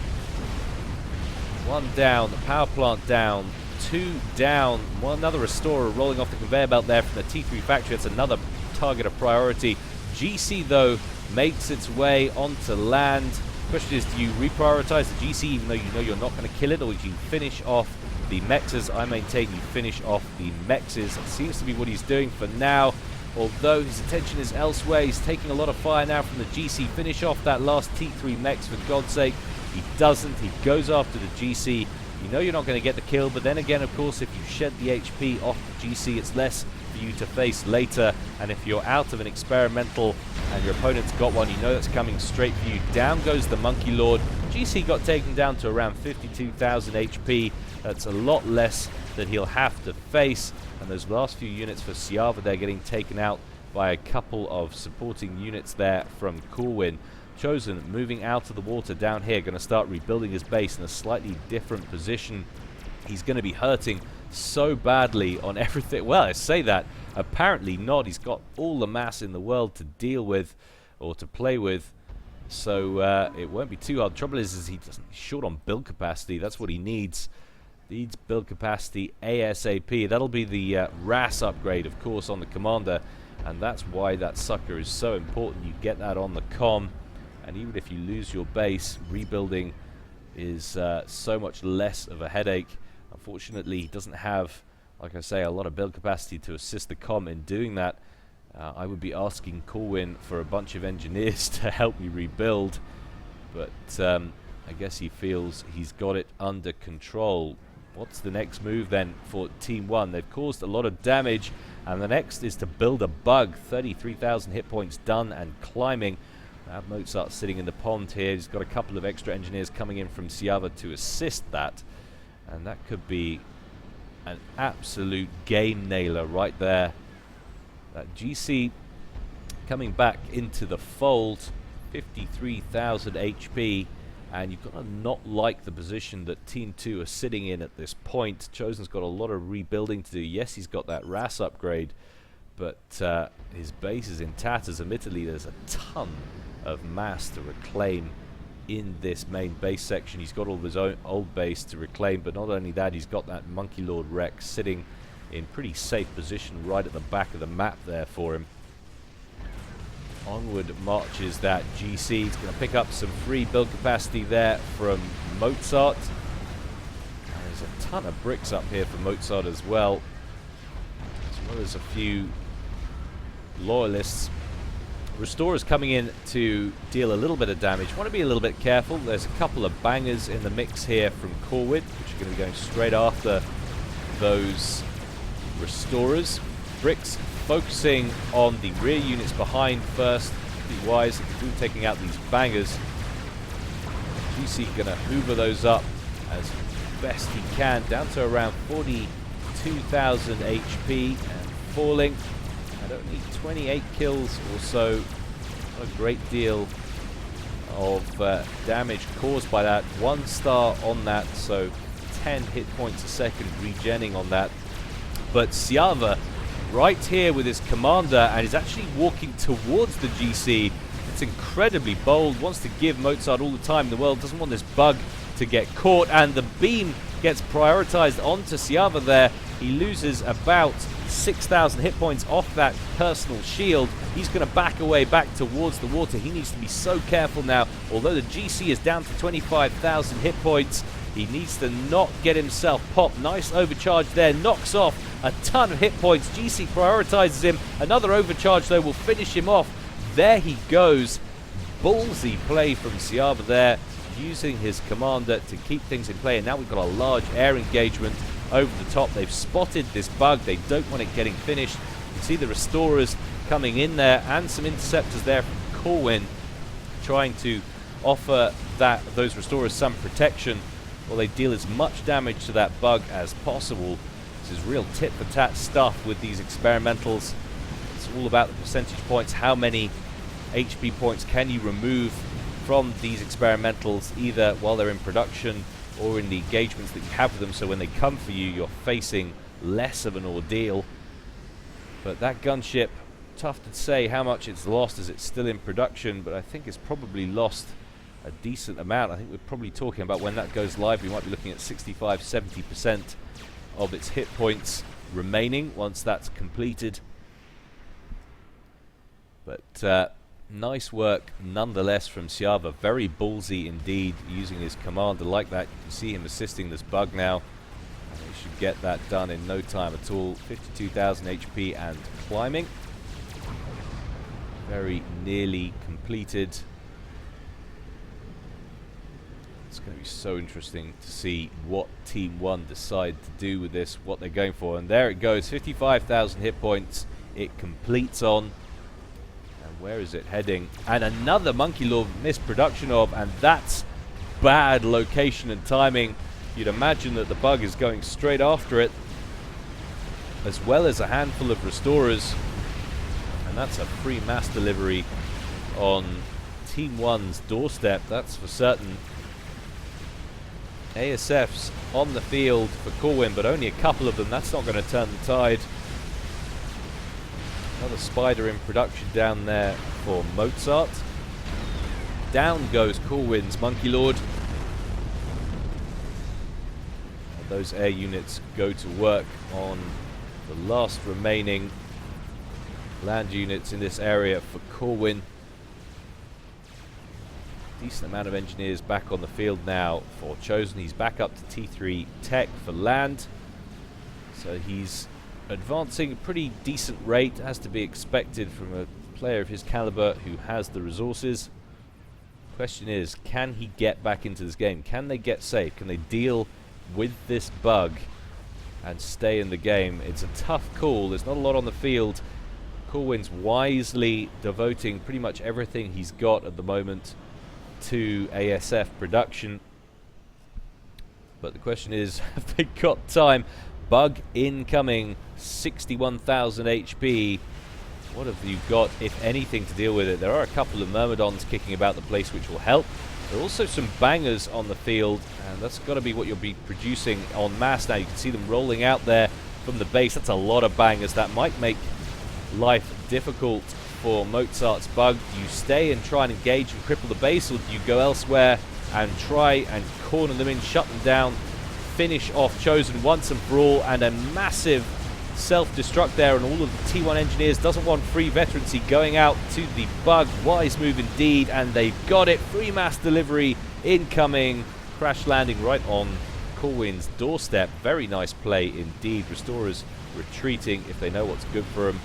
1 down, the power plant down, 2 down, another Restorer rolling off the conveyor belt there from the T3 factory. That's another target of priority. GC though makes its way onto land. Question is, do you reprioritize the GC even though you know you're not going to kill it, or do you finish off the mexes? I maintain you finish off the mexes. It seems to be what he's doing for now, although his attention is elsewhere. He's taking a lot of fire now from the GC. Finish off that last T3 mex for God's sake. He doesn't. He goes after the GC. You know you're not going to get the kill, but then again, of course, if you shed the HP off the GC, it's less for you to face later. And if you're out of an experimental and your opponent's got one, you know that's coming straight for you. Down goes the Monkey Lord. GC got taken down to around 52,000 HP. That's a lot less that he'll have to face. And those last few units for Syava, they're getting taken out by a couple of supporting units there from Corwin. Chosen moving out of the water down here, going to start rebuilding his base in a slightly different position. He's going to be hurting so badly on everything. Well, I say that, apparently not. He's got all the mass in the world to deal with or to play with, so it won't be too hard. The trouble is he's short on build capacity. That's what he needs. Needs build capacity ASAP. That'll be the RAS upgrade, of course, on the commander, and that's why that sucker is so important. You get that on the comm. And even if you lose your base, rebuilding is so much less of a headache. Unfortunately, he doesn't have, like I say, a lot of build capacity to assist the comm in doing that. I would be asking Corwin for a bunch of engineers to help me rebuild, but I guess he feels he's got it under control. What's the next move then for Team 1? They've caused a lot of damage, and the next is to build a bug. 33,000 hit points done and climbing. Mozart sitting in the pond here. He's got a couple of extra engineers coming in from Syava to assist that, and that could be an absolute game nailer right there. That GC coming back into the fold, 53,000 HP, and you've got to not like the position that Team 2 are sitting in at this point. Chosen's got a lot of rebuilding to do. Yes, he's got that RAS upgrade, but his base is in tatters. Admittedly, there's a ton of mass to reclaim in this main base section. He's got all of his own old base to reclaim, but not only that, he's got that Monkey Lord Rex sitting in pretty safe position right at the back of the map there for him. Onward marches that GC. He's going to pick up some free build capacity there from Mozart. And there's a ton of bricks up here for Mozart as well as a few loyalists. Restorers coming in to deal a little bit of damage. Want to be a little bit careful. There's a couple of bangers in the mix here from Corwin, which are going to be going straight after those restorers. Bricks focusing on the rear units behind first. Be wise if you're taking out these bangers. GC going to hoover those up as best he can, down to around 42,000 HP and falling. And only 28 kills or so. Not a great deal of damage caused by that. 1 star on that, so 10 hit points a second regenning on that. But Syava right here with his commander, and is actually walking towards the GC. It's incredibly bold, wants to give Mozart all the time in the world, doesn't want this bug to get caught, and the beam gets prioritized onto Syava there. He loses about 6,000 hit points off that personal shield. He's going to back away back towards the water. He needs to be so careful now. Although the GC is down to 25,000 hit points, he needs to not get himself popped. Nice overcharge there, knocks off a ton of hit points. GC prioritizes him. Another overcharge though will finish him off. There he goes. Ballsy play from Syava there, using his commander to keep things in play. And now we've got a large air engagement over the top. They've spotted this bug. They don't want it getting finished. You can see the restorers coming in there and some interceptors there from Corwin, trying to offer those restorers some protection while they deal as much damage to that bug as possible. This is real tit-for-tat stuff with these experimentals. It's all about the percentage points. How many HP points can you remove from these experimentals, either while they're in production or in the engagements that you have with them, so when they come for you, you're facing less of an ordeal. But that gunship, tough to say how much it's lost as it's still in production, but I think it's probably lost a decent amount. I think we're probably talking about when that goes live, we might be looking at 65-70% of its hit points remaining once that's completed. But nice work nonetheless from Syava. Very ballsy indeed, using his commander like that. You can see him assisting this bug now. He should get that done in no time at all. 52,000 HP and climbing. Very nearly completed. It's going to be so interesting to see what Team 1 decide to do with this, what they're going for. And there it goes, 55,000 hit points. It completes on. And where is it heading? And another Monkey Lord missed production of, and that's bad location and timing. You'd imagine that the bug is going straight after it, as well as a handful of restorers. And that's a free mass delivery on Team 1's doorstep, that's for certain. ASF's on the field for Corwin, but only a couple of them. That's not going to turn the tide. Another spider in production down there for Mozart. Down goes Corwin's Monkey Lord. And those air units go to work on the last remaining land units in this area for Corwin. Decent amount of engineers back on the field now for Chosen. He's back up to T3 Tech for land. So he's advancing a pretty decent rate, as to be expected from a player of his caliber who has the resources. Question is, can he get back into this game? Can they get safe? Can they deal with this bug and stay in the game? It's a tough call. There's not a lot on the field. Corwin's wisely devoting pretty much everything he's got at the moment to ASF production. But the question is, have they got time? Bug incoming, 61,000 HP. What have you got, if anything, to deal with it? There are a couple of Myrmidons kicking about the place which will help. There are also some bangers on the field, and that's got to be what you'll be producing en masse now. You can see them rolling out there from the base. That's a lot of bangers. That might make life difficult for Mozart's bug. Do you stay and try and engage and cripple the base, or do you go elsewhere and try and corner them in, shut them down, finish off Chosen once and for all? And a massive self-destruct there, and all of the T1 engineers doesn't want free veterancy going out to the bug. Wise move indeed, and they've got it. Free mass delivery incoming. Crash landing right on Corwin's doorstep. Very nice play indeed. Restorers retreating if they know what's good for them.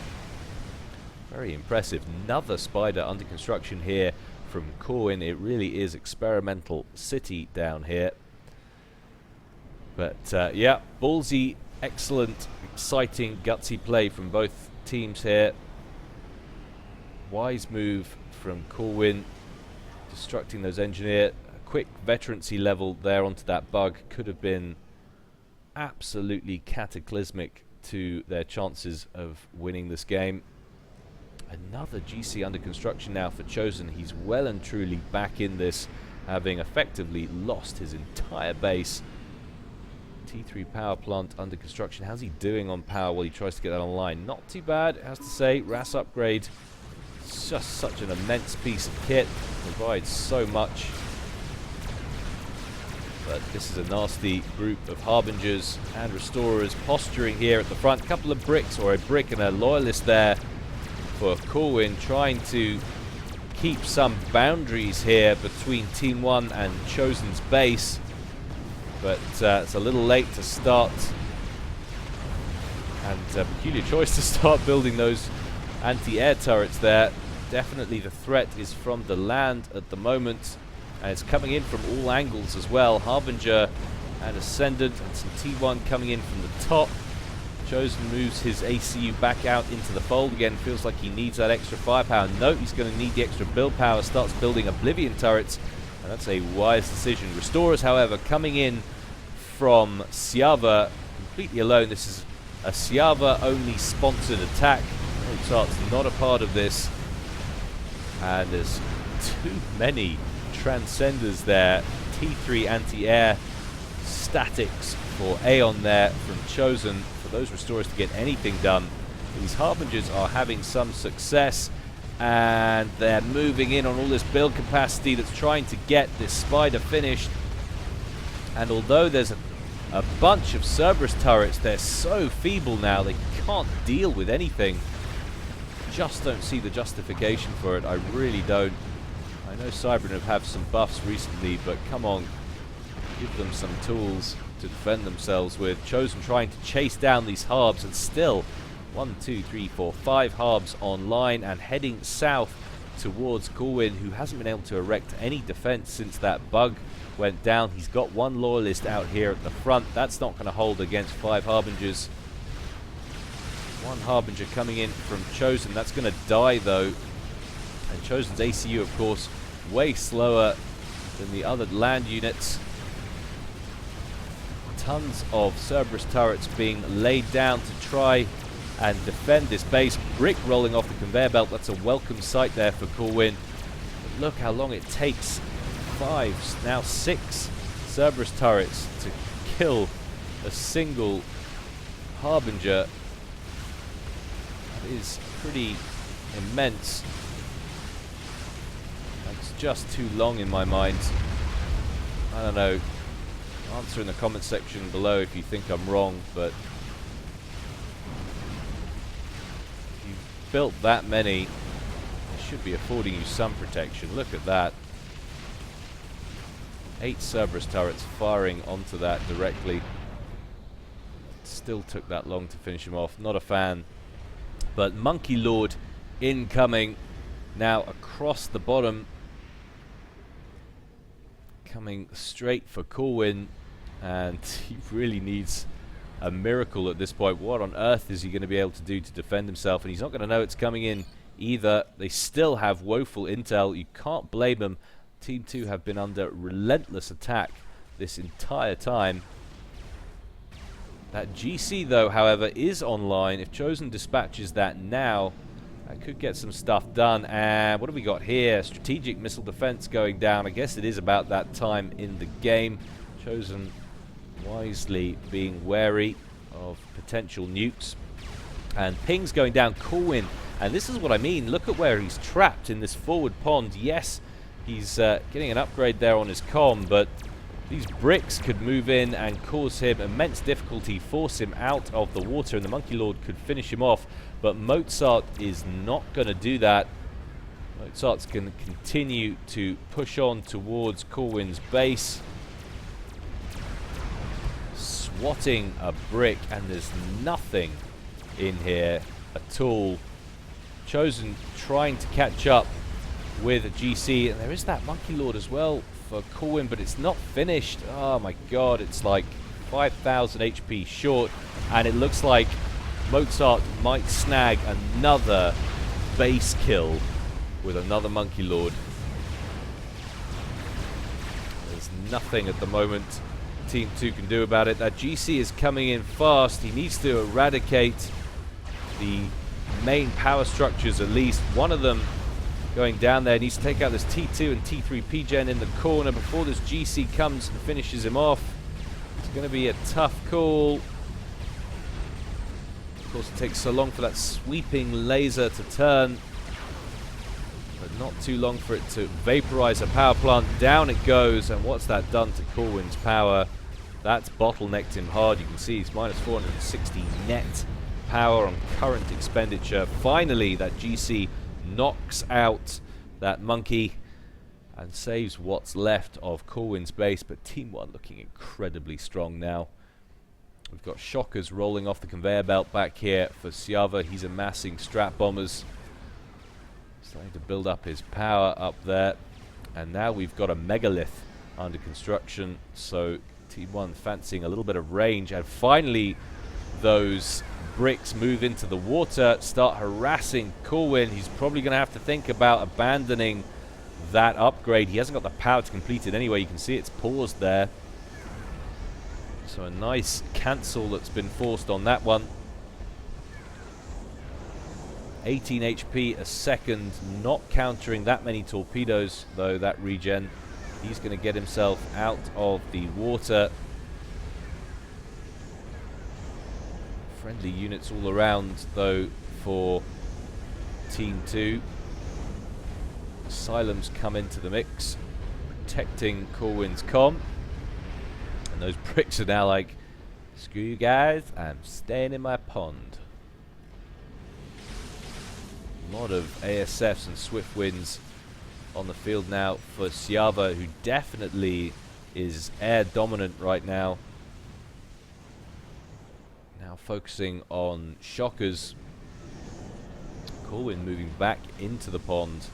Very impressive. Another spider under construction here from Corwin. It really is experimental city down here. But yeah, ballsy, excellent, exciting, gutsy play from both teams here. Wise move from Corwin, destructing those engineers. A quick veterancy level there onto that bug could have been absolutely cataclysmic to their chances of winning this game. Another GC under construction now for Chosen. He's well and truly back in this, having effectively lost his entire base. T3 power plant under construction. How's he doing on power while he tries to get that online? Not too bad, it has to say. RAS upgrade. It's just such an immense piece of kit. Provides so much. But this is a nasty group of Harbingers and Restorers posturing here at the front. A couple of bricks, or a brick and a Loyalist there for Corwin, trying to keep some boundaries here between Team 1 and Chosen's base. But it's a little late to start. And a peculiar choice to start building those anti-air turrets there. Definitely the threat is from the land at the moment. And it's coming in from all angles as well. Harbinger and Ascendant, and some T1 coming in from the top. Chosen moves his ACU back out into the fold again. Feels like he needs that extra firepower. Note he's going to need the extra build power. Starts building Oblivion turrets, and that's a wise decision. Restorers, however, coming in from Syava completely alone. This is a Syava-only sponsored attack. Mozart's not a part of this. And there's too many Transcenders there. T3 anti-air statics for Aeon there from Chosen. For those Restorers to get anything done. These Harbingers are having some success, and they're moving in on all this build capacity that's trying to get this spider finished. And although there's a bunch of Cerberus turrets, they're so feeble now they can't deal with anything. just don't see the justification for it. I really don't. I know Cybran have some buffs recently, but come on, give them some tools to defend themselves with. Chosen trying to chase down these harbs, and still 1, 2, 3, 4, 5 harbs online and heading south towards Corwin, who hasn't been able to erect any defense since that bug went down. He's got one loyalist out here at the front. That's not going to hold against 5 harbingers. One harbinger coming in from Chosen. That's going to die though. And Chosen's ACU, of course, way slower than the other land units. Tons of Cerberus turrets being laid down to try and defend this base. Brick rolling off the conveyor belt. That's a welcome sight there for Corwin. But look how long it takes. 5, now 6 Cerberus turrets to kill a single harbinger. That is pretty immense. That's just too long in my mind. I don't know. Answer in the comment section below if you think I'm wrong, but if you've built that many, it should be affording you some protection. Look at that. 8 Cerberus turrets firing onto that directly. Still took that long to finish him off. Not a fan. But Monkey Lord incoming now across the bottom. Coming straight for Corwin. And he really needs a miracle at this point. What on earth is he going to be able to do to defend himself? And he's not going to know it's coming in either. They still have woeful intel. You can't blame them. Team 2 have been under relentless attack this entire time. That GC, though, however, is online. If Chosen dispatches that now, that could get some stuff done. And what have we got here? Strategic missile defense going down. I guess it is about that time in the game. Chosen wisely being wary of potential nukes. And pings going down. Corwin. And this is what I mean. Look at where he's trapped in this forward pond. Yes, he's getting an upgrade there on his comm, but these bricks could move in and cause him immense difficulty, force him out of the water, and the Monkey Lord could finish him off. But Mozart is not going to do that. Mozart's going to continue to push on towards Corwin's base, swatting a brick, and there's nothing in here at all. Chosen trying to catch up with a GC, and there is that Monkey Lord as well for Corwin, but it's not finished. Oh my god, it's like 5,000 HP short, and it looks like Mozart might snag another base kill with another Monkey Lord. There's nothing at the moment Team 2 can do about it. That GC is coming in fast. He needs to eradicate the main power structures, at least one of them going down there. Needs to take out this T2 and T3 PGen in the corner before this GC comes and finishes him off. It's going to be a tough call. Of course, it takes so long for that sweeping laser to turn, but not too long for it to vaporize a power plant. Down it goes, and what's that done to Corwin's power? That's bottlenecked him hard. You can see he's minus 460 net power on current expenditure. Finally, that GC knocks out that monkey and saves what's left of Corwin's base, but Team 1 looking incredibly strong now. We've got shockers rolling off the conveyor belt back here for Syava. He's amassing strap bombers, starting to build up his power up there, and now we've got a megalith under construction, so Team 1 fancying a little bit of range. And finally those bricks move into the water, start harassing Corwin. He's probably going to have to think about abandoning that upgrade. He hasn't got the power to complete it anyway. You can see it's paused there. So a nice cancel that's been forced on that one. 18 HP a second, not countering that many torpedoes though, that regen. He's going to get himself out of the water. Friendly units all around though for Team 2. Asylums come into the mix, protecting Corwin's comm. And those bricks are now like, screw you guys, I'm staying in my pond. A lot of ASFs and swift winds on the field now for Syava, who definitely is air dominant right now. Now focusing on shockers. Corwin moving back into the pond.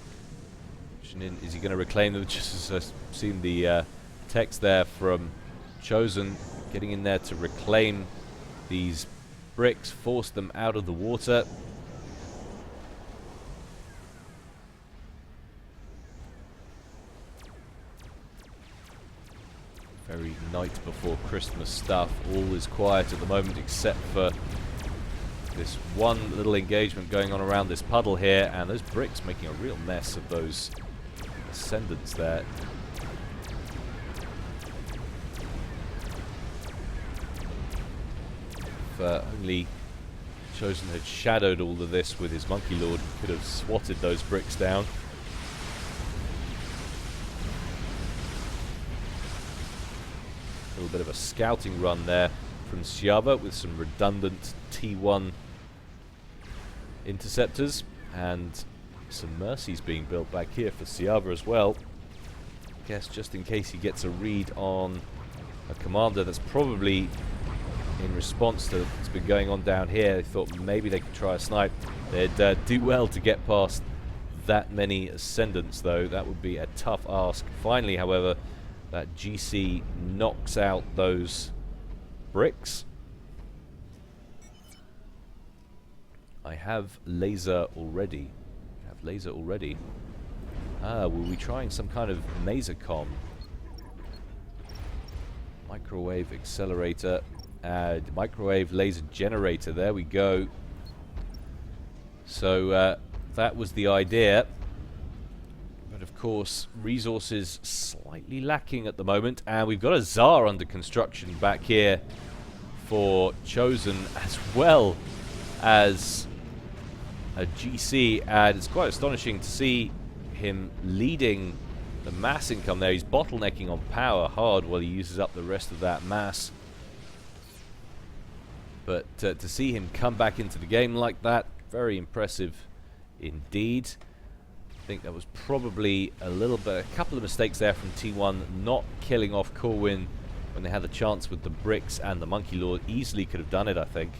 Is he going to reclaim them? Just as I've seen the text there from Chosen, getting in there to reclaim these bricks, force them out of the water. Very night before Christmas stuff. All is quiet at the moment except for this one little engagement going on around this puddle here, and those bricks making a real mess of those ascendants there. If only Chosen had shadowed all of this with his Monkey Lord, he could have swatted those bricks down. A little bit of a scouting run there from Syava with some redundant T1 interceptors, and some mercies being built back here for Syava as well. I guess just in case he gets a read on a commander that's probably in response to what's been going on down here. They thought maybe they could try a snipe. They'd do well to get past that many ascendants, though. That would be a tough ask. Finally, however, that GC knocks out those bricks. I have laser already. Were we trying some kind of maser-com? Microwave accelerator. Microwave laser generator. There we go. So that was the idea. But of course, resources slightly lacking at the moment. And we've got a Tsar under construction back here for Chosen, as well as a GC, and it's quite astonishing to see him leading the mass income there. He's bottlenecking on power hard while he uses up the rest of that mass. But to see him come back into the game like that, very impressive indeed. I think that was probably a couple of mistakes there from T1, not killing off Corwin when they had the chance with the bricks and the Monkey Lord. Easily could have done it, I think.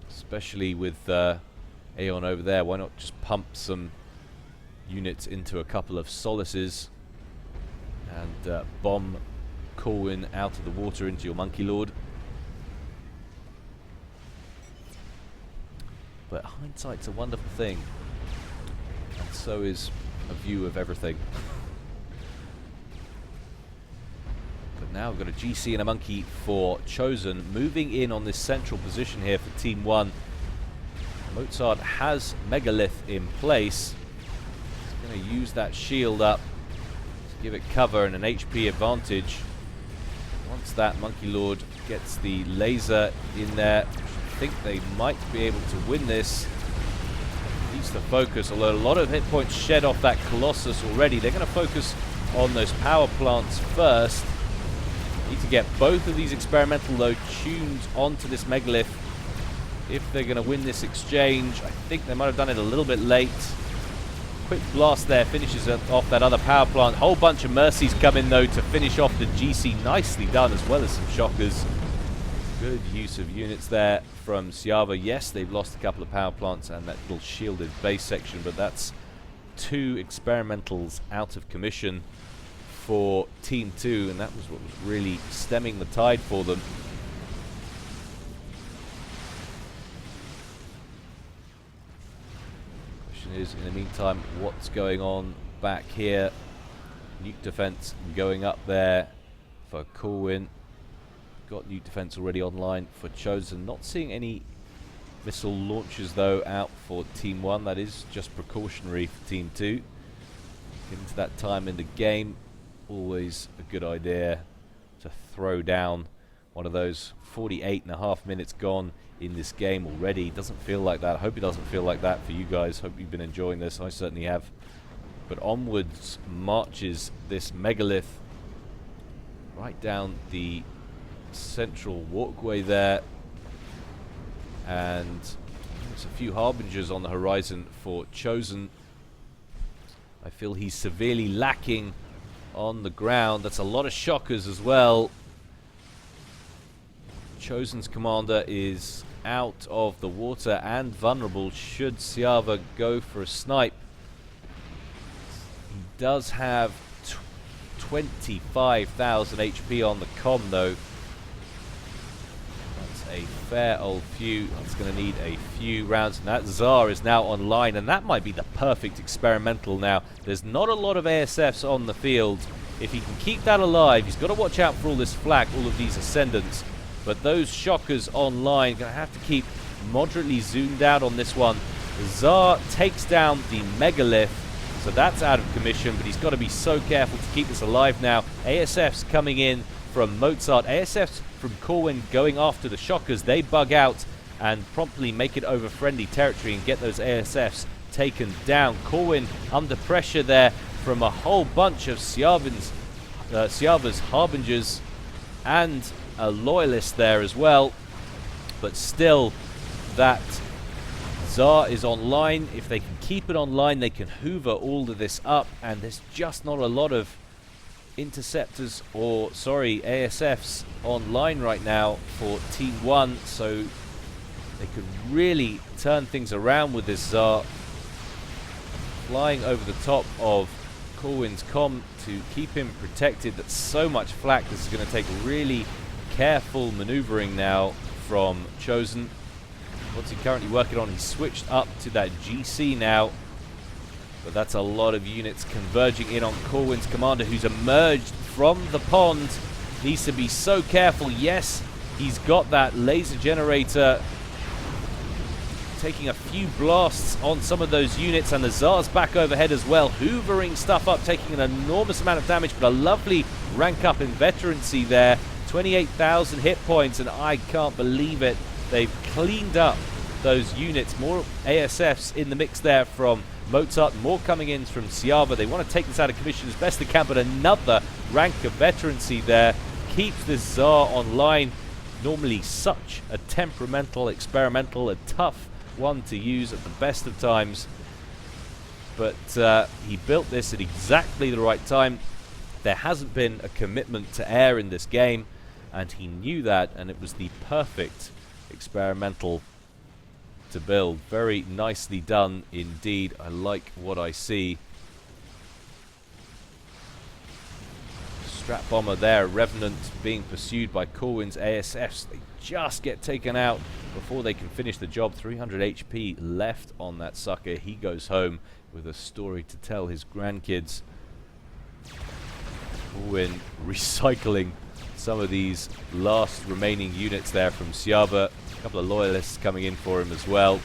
Especially with Aeon over there. Why not just pump some units into a couple of solaces and bomb Corwin out of the water into your Monkey Lord? But hindsight's a wonderful thing, and so is a view of everything. But now we've got a GC and a Monkey for Chosen, moving in on this central position here for Team 1. Mozart has Megalith in place. He's going to use that shield up to give it cover and an HP advantage. Once that Monkey Lord gets the laser in there, I think they might be able to win this. At least the focus, although a lot of hit points shed off that Colossus already. They're going to focus on those power plants first. Need to get both of these experimental, though, tuned onto this Megalith if they're going to win this exchange. I think they might have done it a little bit late. Quick blast there finishes off that other power plant. Whole bunch of mercies come in, though, to finish off the GC. Nicely done, as well as some shockers. Good use of units there from Syava. Yes, they've lost a couple of power plants and that little shielded base section, but that's 2 experimentals out of commission for Team 2, and that was what was really stemming the tide for them. Question is, in the meantime, what's going on back here? Nuke defense going up there for Corwin. Got nuke defense already online for Chosen. Not seeing any missile launches, though, out for Team 1. That is just precautionary for Team 2. Getting to that time in the game, always a good idea to throw down one of those. 48.5 minutes gone in this game already. Doesn't feel like that. I hope it doesn't feel like that for you guys. Hope you've been enjoying this. I certainly have. But onwards marches this Megalith right down the central walkway there, and There's a few harbingers on the horizon for Chosen. I feel he's severely lacking on the ground. That's a lot of shockers as well. Chosen's commander is out of the water and vulnerable should Syava go for a snipe. He does have 25,000 HP on the comm though. That's a fair old few. It's going to need a few rounds, and that Tsar is now online, and that might be the perfect experimental now. There's not a lot of ASFs on the field. If he can keep that alive, he's got to watch out for all this flak, all of these ascendants. But those shockers online, going to have to keep moderately zoomed out on this one. Tsar takes down the megalith, so that's out of commission, but he's got to be so careful to keep this alive now. ASFs coming in from Mozart, ASFs from Corwin going after the shockers. They bug out and promptly make it over friendly territory and get those ASFs taken down. Corwin under pressure there from a whole bunch of Syava's harbingers and a loyalist there as well, but still that Tsar is online. If they can keep it online, they can hoover all of this up, and there's just not a lot of interceptors or ASFs online right now for Team 1, so they could really turn things around with this Tsar flying over the top of Corwin's comm to keep him protected. That's so much flak. This is going to take really careful maneuvering now from Chosen. What's he currently working on? He's switched up to that GC now, but that's a lot of units converging in on Corwin's commander, who's emerged from the pond. Needs to be so careful. Yes, he's got that laser generator taking a few blasts on some of those units, and the Tsar's back overhead as well, hoovering stuff up, taking an enormous amount of damage, but a lovely rank up in veterancy there. 28,000 hit points, and I can't believe it. They've cleaned up those units. More ASFs in the mix there from Mozart, more coming in from Syava. They want to take this out of commission as best they can, but another rank of veterancy there keeps this Tsar online. Normally such a temperamental, experimental, a tough one to use at the best of times, but he built this at exactly the right time. There hasn't been a commitment to air in this game, and he knew that, and it was the perfect experimental to build. Very nicely done indeed. I like what I see. Strap bomber there, Revenant being pursued by Corwin's ASFs. They just get taken out before they can finish the job. 300 HP left on that sucker. He goes home with a story to tell his grandkids. Corwin recycling some of these last remaining units there from Syava. A couple of loyalists coming in for him as well.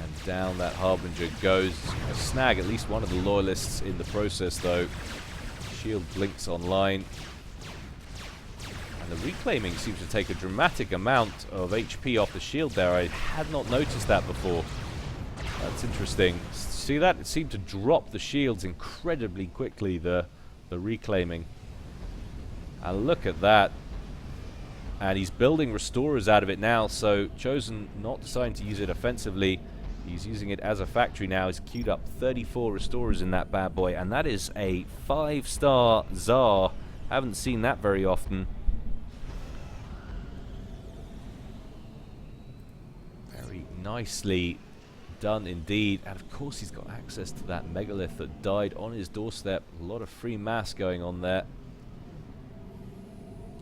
And down that Harbinger goes. A snag at least one of the loyalists in the process though. Shield blinks online. And the reclaiming seems to take a dramatic amount of HP off the shield there. I had not noticed that before. That's interesting. See that? It seemed to drop the shields incredibly quickly, the reclaiming. And look at that. And he's building restorers out of it now, so Chosen not deciding to use it offensively. He's using it as a factory now. He's queued up 34 restorers in that bad boy, and that is a 5-star Tsar. Haven't seen that very often. Very nicely done indeed. And of course he's got access to that megalith that died on his doorstep. A lot of free mass going on there.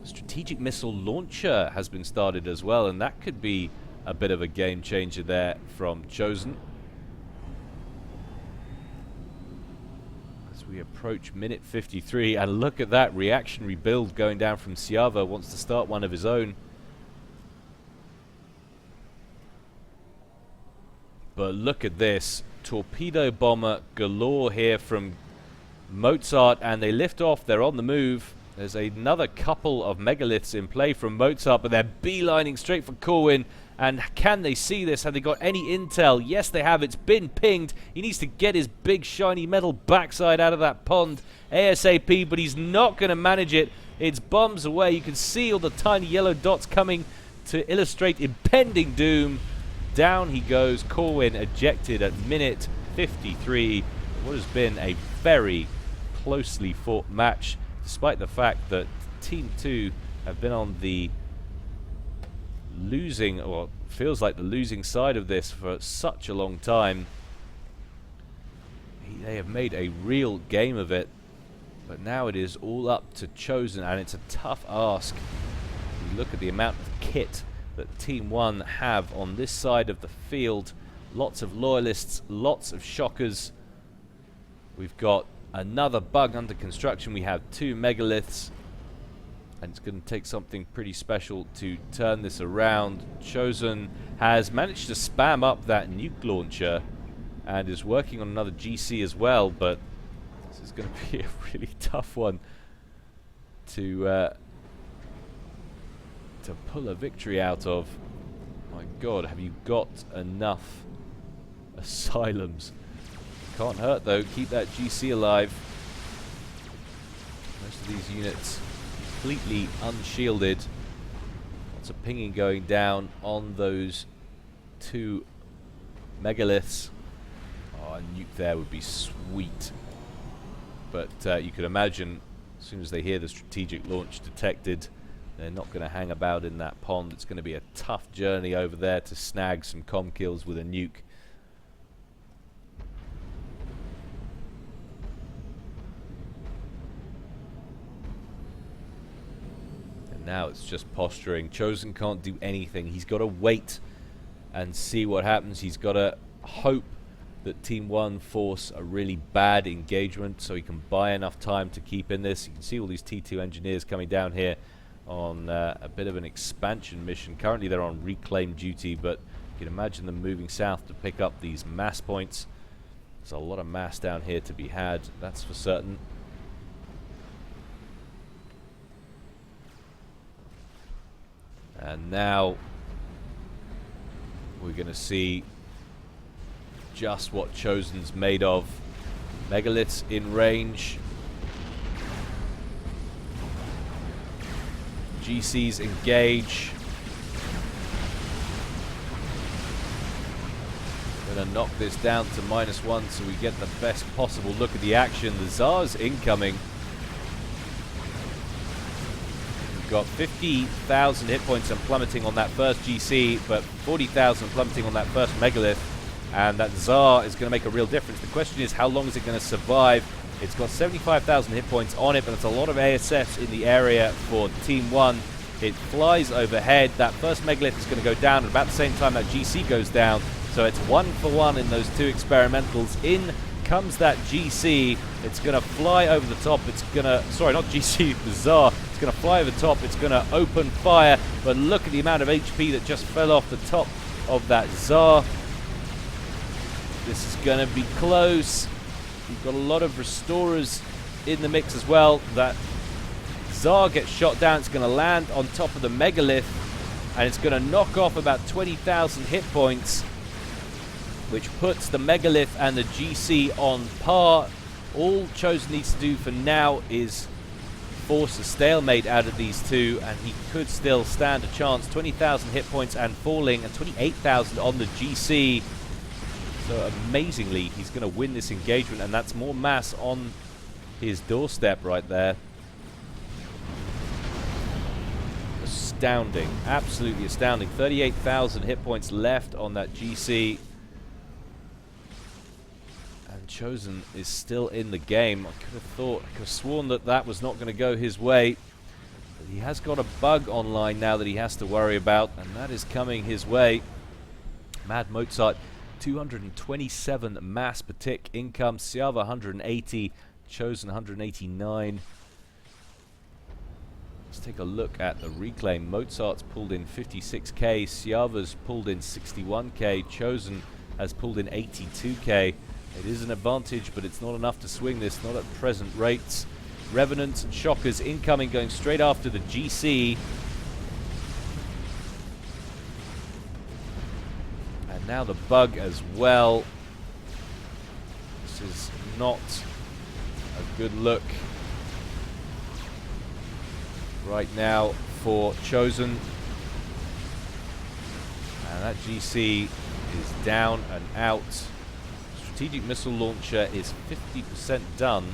Strategic missile launcher has been started as well, and that could be a bit of a game changer there from Chosen. As we approach minute 53, and look at that reactionary build going down from Syava. Wants to start one of his own. But look at this. Torpedo bomber galore here from Mozart, and they lift off. They're on the move. There's another couple of megaliths in play from Mozart, but they're beelining straight for Corwin. And can they see this? Have they got any intel? Yes, they have. It's been pinged. He needs to get his big shiny metal backside out of that pond ASAP, but he's not going to manage it. It's bombs away. You can see all the tiny yellow dots coming to illustrate impending doom. Down he goes. Corwin ejected at minute 53. What has been a very closely fought match, despite the fact that Team 2 have been on the losing, or feels like the losing side of this for such a long time. They have made a real game of it, but now it is all up to Chosen, and it's a tough ask. You look at the amount of kit that Team 1 have on this side of the field. Lots of loyalists, lots of shockers. We've got another bug under construction. We have 2 megaliths, and it's going to take something pretty special to turn this around. Chosen has managed to spam up that nuke launcher and is working on another GC as well, but this is going to be a really tough one to pull a victory out of. My God, have you got enough asylums? Can't hurt though, keep that GC alive. Most of these units completely unshielded. Lots of pinging going down on those 2 megaliths. Oh, a nuke there would be sweet. But you can imagine, as soon as they hear the strategic launch detected, they're not going to hang about in that pond. It's going to be a tough journey over there to snag some comm kills with a nuke. And now it's just posturing. Chosen can't do anything. He's got to wait and see what happens. He's got to hope that Team 1 force a really bad engagement so he can buy enough time to keep in this. You can see all these T2 engineers coming down here on a bit of an expansion mission. Currently they're on reclaim duty, but you can imagine them moving south to pick up these mass points. There's a lot of mass down here to be had, that's for certain. And now we're going to see just what Chosen's made of. Megaliths in range. GCs engage. Gonna knock this down to -1 so we get the best possible look at the action. The Tsar's incoming. We've got 50,000 hit points and plummeting on that first GC, but 40,000 plummeting on that first megalith. And that Tsar is going to make a real difference. The question is, how long is it going to survive? It's got 75,000 hit points on it, but it's a lot of ASFs in the area for Team 1. It flies overhead. That first megalith is going to go down at about the same time that GC goes down. So it's 1-for-1 in those 2 experimentals. In comes that GC. It's going to fly over the top. It's going to, sorry, not GC, the Tsar. It's going to fly over the top. It's going to open fire. But look at the amount of HP that just fell off the top of that Tsar. This is going to be close. We've got a lot of restorers in the mix as well. That Tsar gets shot down. It's going to land on top of the megalith, and it's going to knock off about 20,000 hit points, which puts the megalith and the GC on par. All Chosen needs to do for now is force a stalemate out of these 2, and he could still stand a chance. 20,000 hit points and falling, and 28,000 on the GC. So amazingly, he's going to win this engagement, and that's more mass on his doorstep right there. Astounding, absolutely astounding. 38,000 hit points left on that GC. And Chosen is still in the game. I could have sworn that that was not going to go his way. But he has got a bug online now that he has to worry about, and that is coming his way. Mad Mozart, 227 mass per tick income. Syava 180, Chosen 189. Let's take a look at the reclaim. Mozart's pulled in 56k, Syava's pulled in 61k, Chosen has pulled in 82k. It is an advantage, but it's not enough to swing this, not at present rates. Revenants and Shockers incoming, going straight after the GC. And now the bug as well. This is not a good look right now for Chosen. And that GC is down and out. Strategic missile launcher is 50% done.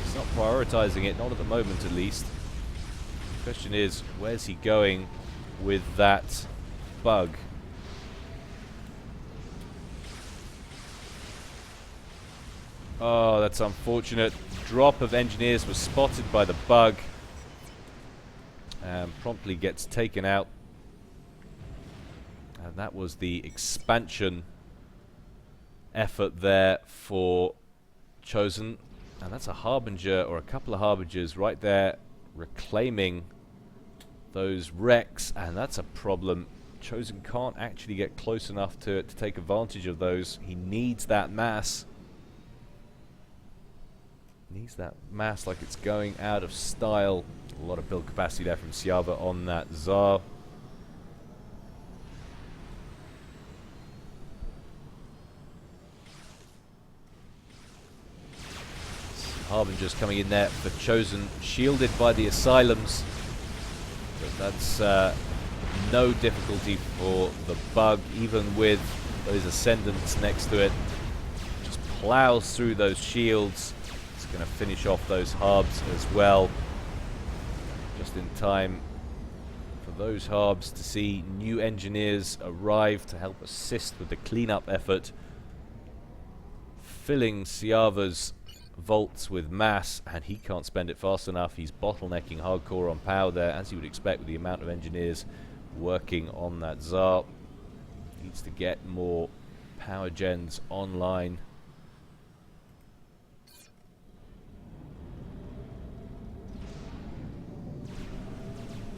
He's not prioritizing it, not at the moment at least. The question is, where's he going with that bug? Oh, that's unfortunate. Drop of engineers was spotted by the bug and promptly gets taken out. And that was the expansion effort there for Chosen. And that's a Harbinger, or a couple of Harbingers right there, reclaiming those wrecks. And that's a problem. Chosen can't actually get close enough to it to take advantage of those. He needs that mass. Needs that mass like it's going out of style. A lot of build capacity there from Syava on that Tsar. Harbingers coming in there for Chosen, shielded by the Asylums. But that's no difficulty for the bug, even with those Ascendants next to it. Just plows through those shields. It's going to finish off those harbs as well. Just in time for those harbs to see new engineers arrive to help assist with the cleanup effort. Filling Syava's vaults with mass, and he can't spend it fast enough. He's bottlenecking hardcore on power there, as you would expect with the amount of engineers working on that Tsar. Needs to get more power gens online.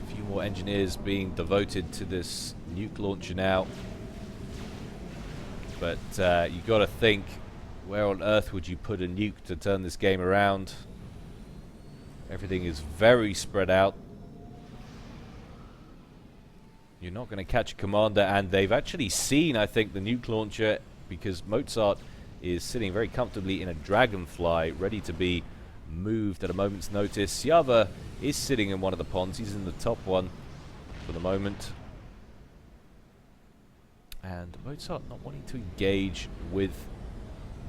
A few more engineers being devoted to this nuke launcher now. But you got to think, where on earth would you put a nuke to turn this game around? Everything is very spread out. You're not going to catch a commander, and they've actually seen, I think, the nuke launcher, because Mozart is sitting very comfortably in a Dragonfly, ready to be moved at a moment's notice. Syava is sitting in one of the ponds. He's in the top one for the moment. And Mozart not wanting to engage with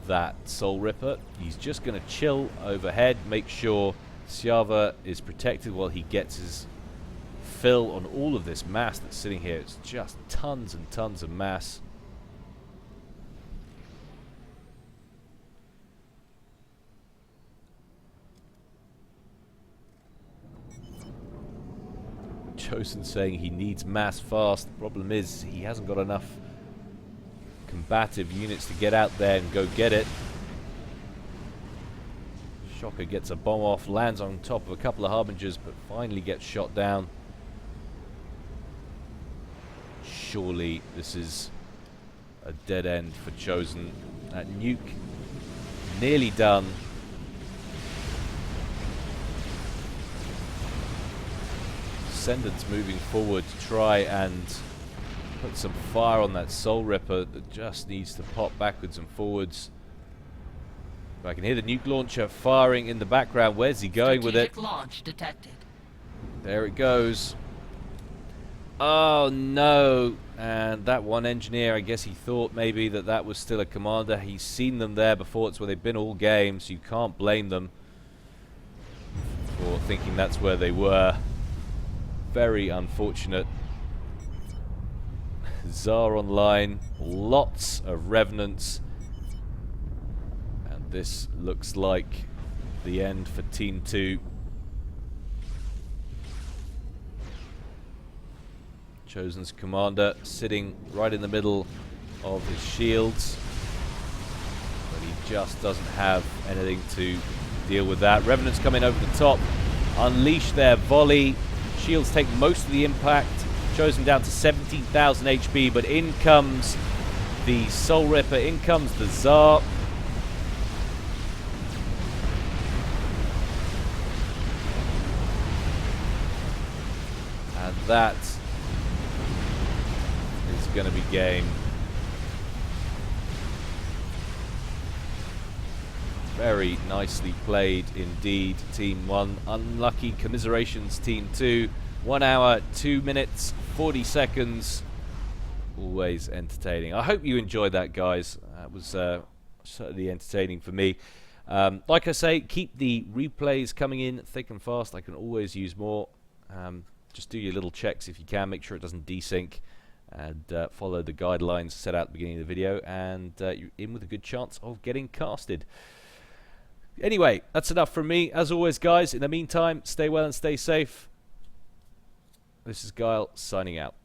that Soul Ripper. He's just going to chill overhead, make sure Syava is protected while he gets his fill on all of this mass that's sitting here. It's just tons and tons of mass. Chosen saying he needs mass fast. The problem is he hasn't got enough combative units to get out there and go get it. Shocker gets a bomb off, lands on top of a couple of Harbingers, but finally gets shot down. Surely this is a dead end for Chosen. That nuke nearly done. Ascendants moving forward to try and put some fire on that Soul Ripper that just needs to pop backwards and forwards. But I can hear the nuke launcher firing in the background. Where's he going with it? Launch detected. There it goes. Oh no. And that one engineer, I guess he thought maybe that that was still a commander. He's seen them there before. It's where they've been all game, so you can't blame them for thinking that's where they were. Very unfortunate. Tsar online, lots of revenants, and this looks like the end for Team 2. Chosen's commander sitting right in the middle of his shields, but he just doesn't have anything to deal with that. Revenants come in over the top, unleash their volley. Shields take most of the impact. Chosen down to 17,000 HP, but in comes the Soul Ripper, in comes the Tsar. And that is going to be game. Very nicely played indeed, Team 1. Unlucky commiserations, Team 2. 1 hour, 2 minutes, 40 seconds always entertaining. I hope you enjoyed that, guys. That was certainly entertaining for me. Like I say, keep the replays coming in thick and fast. I can always use more. Just do your little checks if you can. Make sure it doesn't desync. And follow the guidelines set out at the beginning of the video. And you're in with a good chance of getting casted. Anyway, that's enough from me. As always, guys, in the meantime, stay well and stay safe. This is Gyle signing out.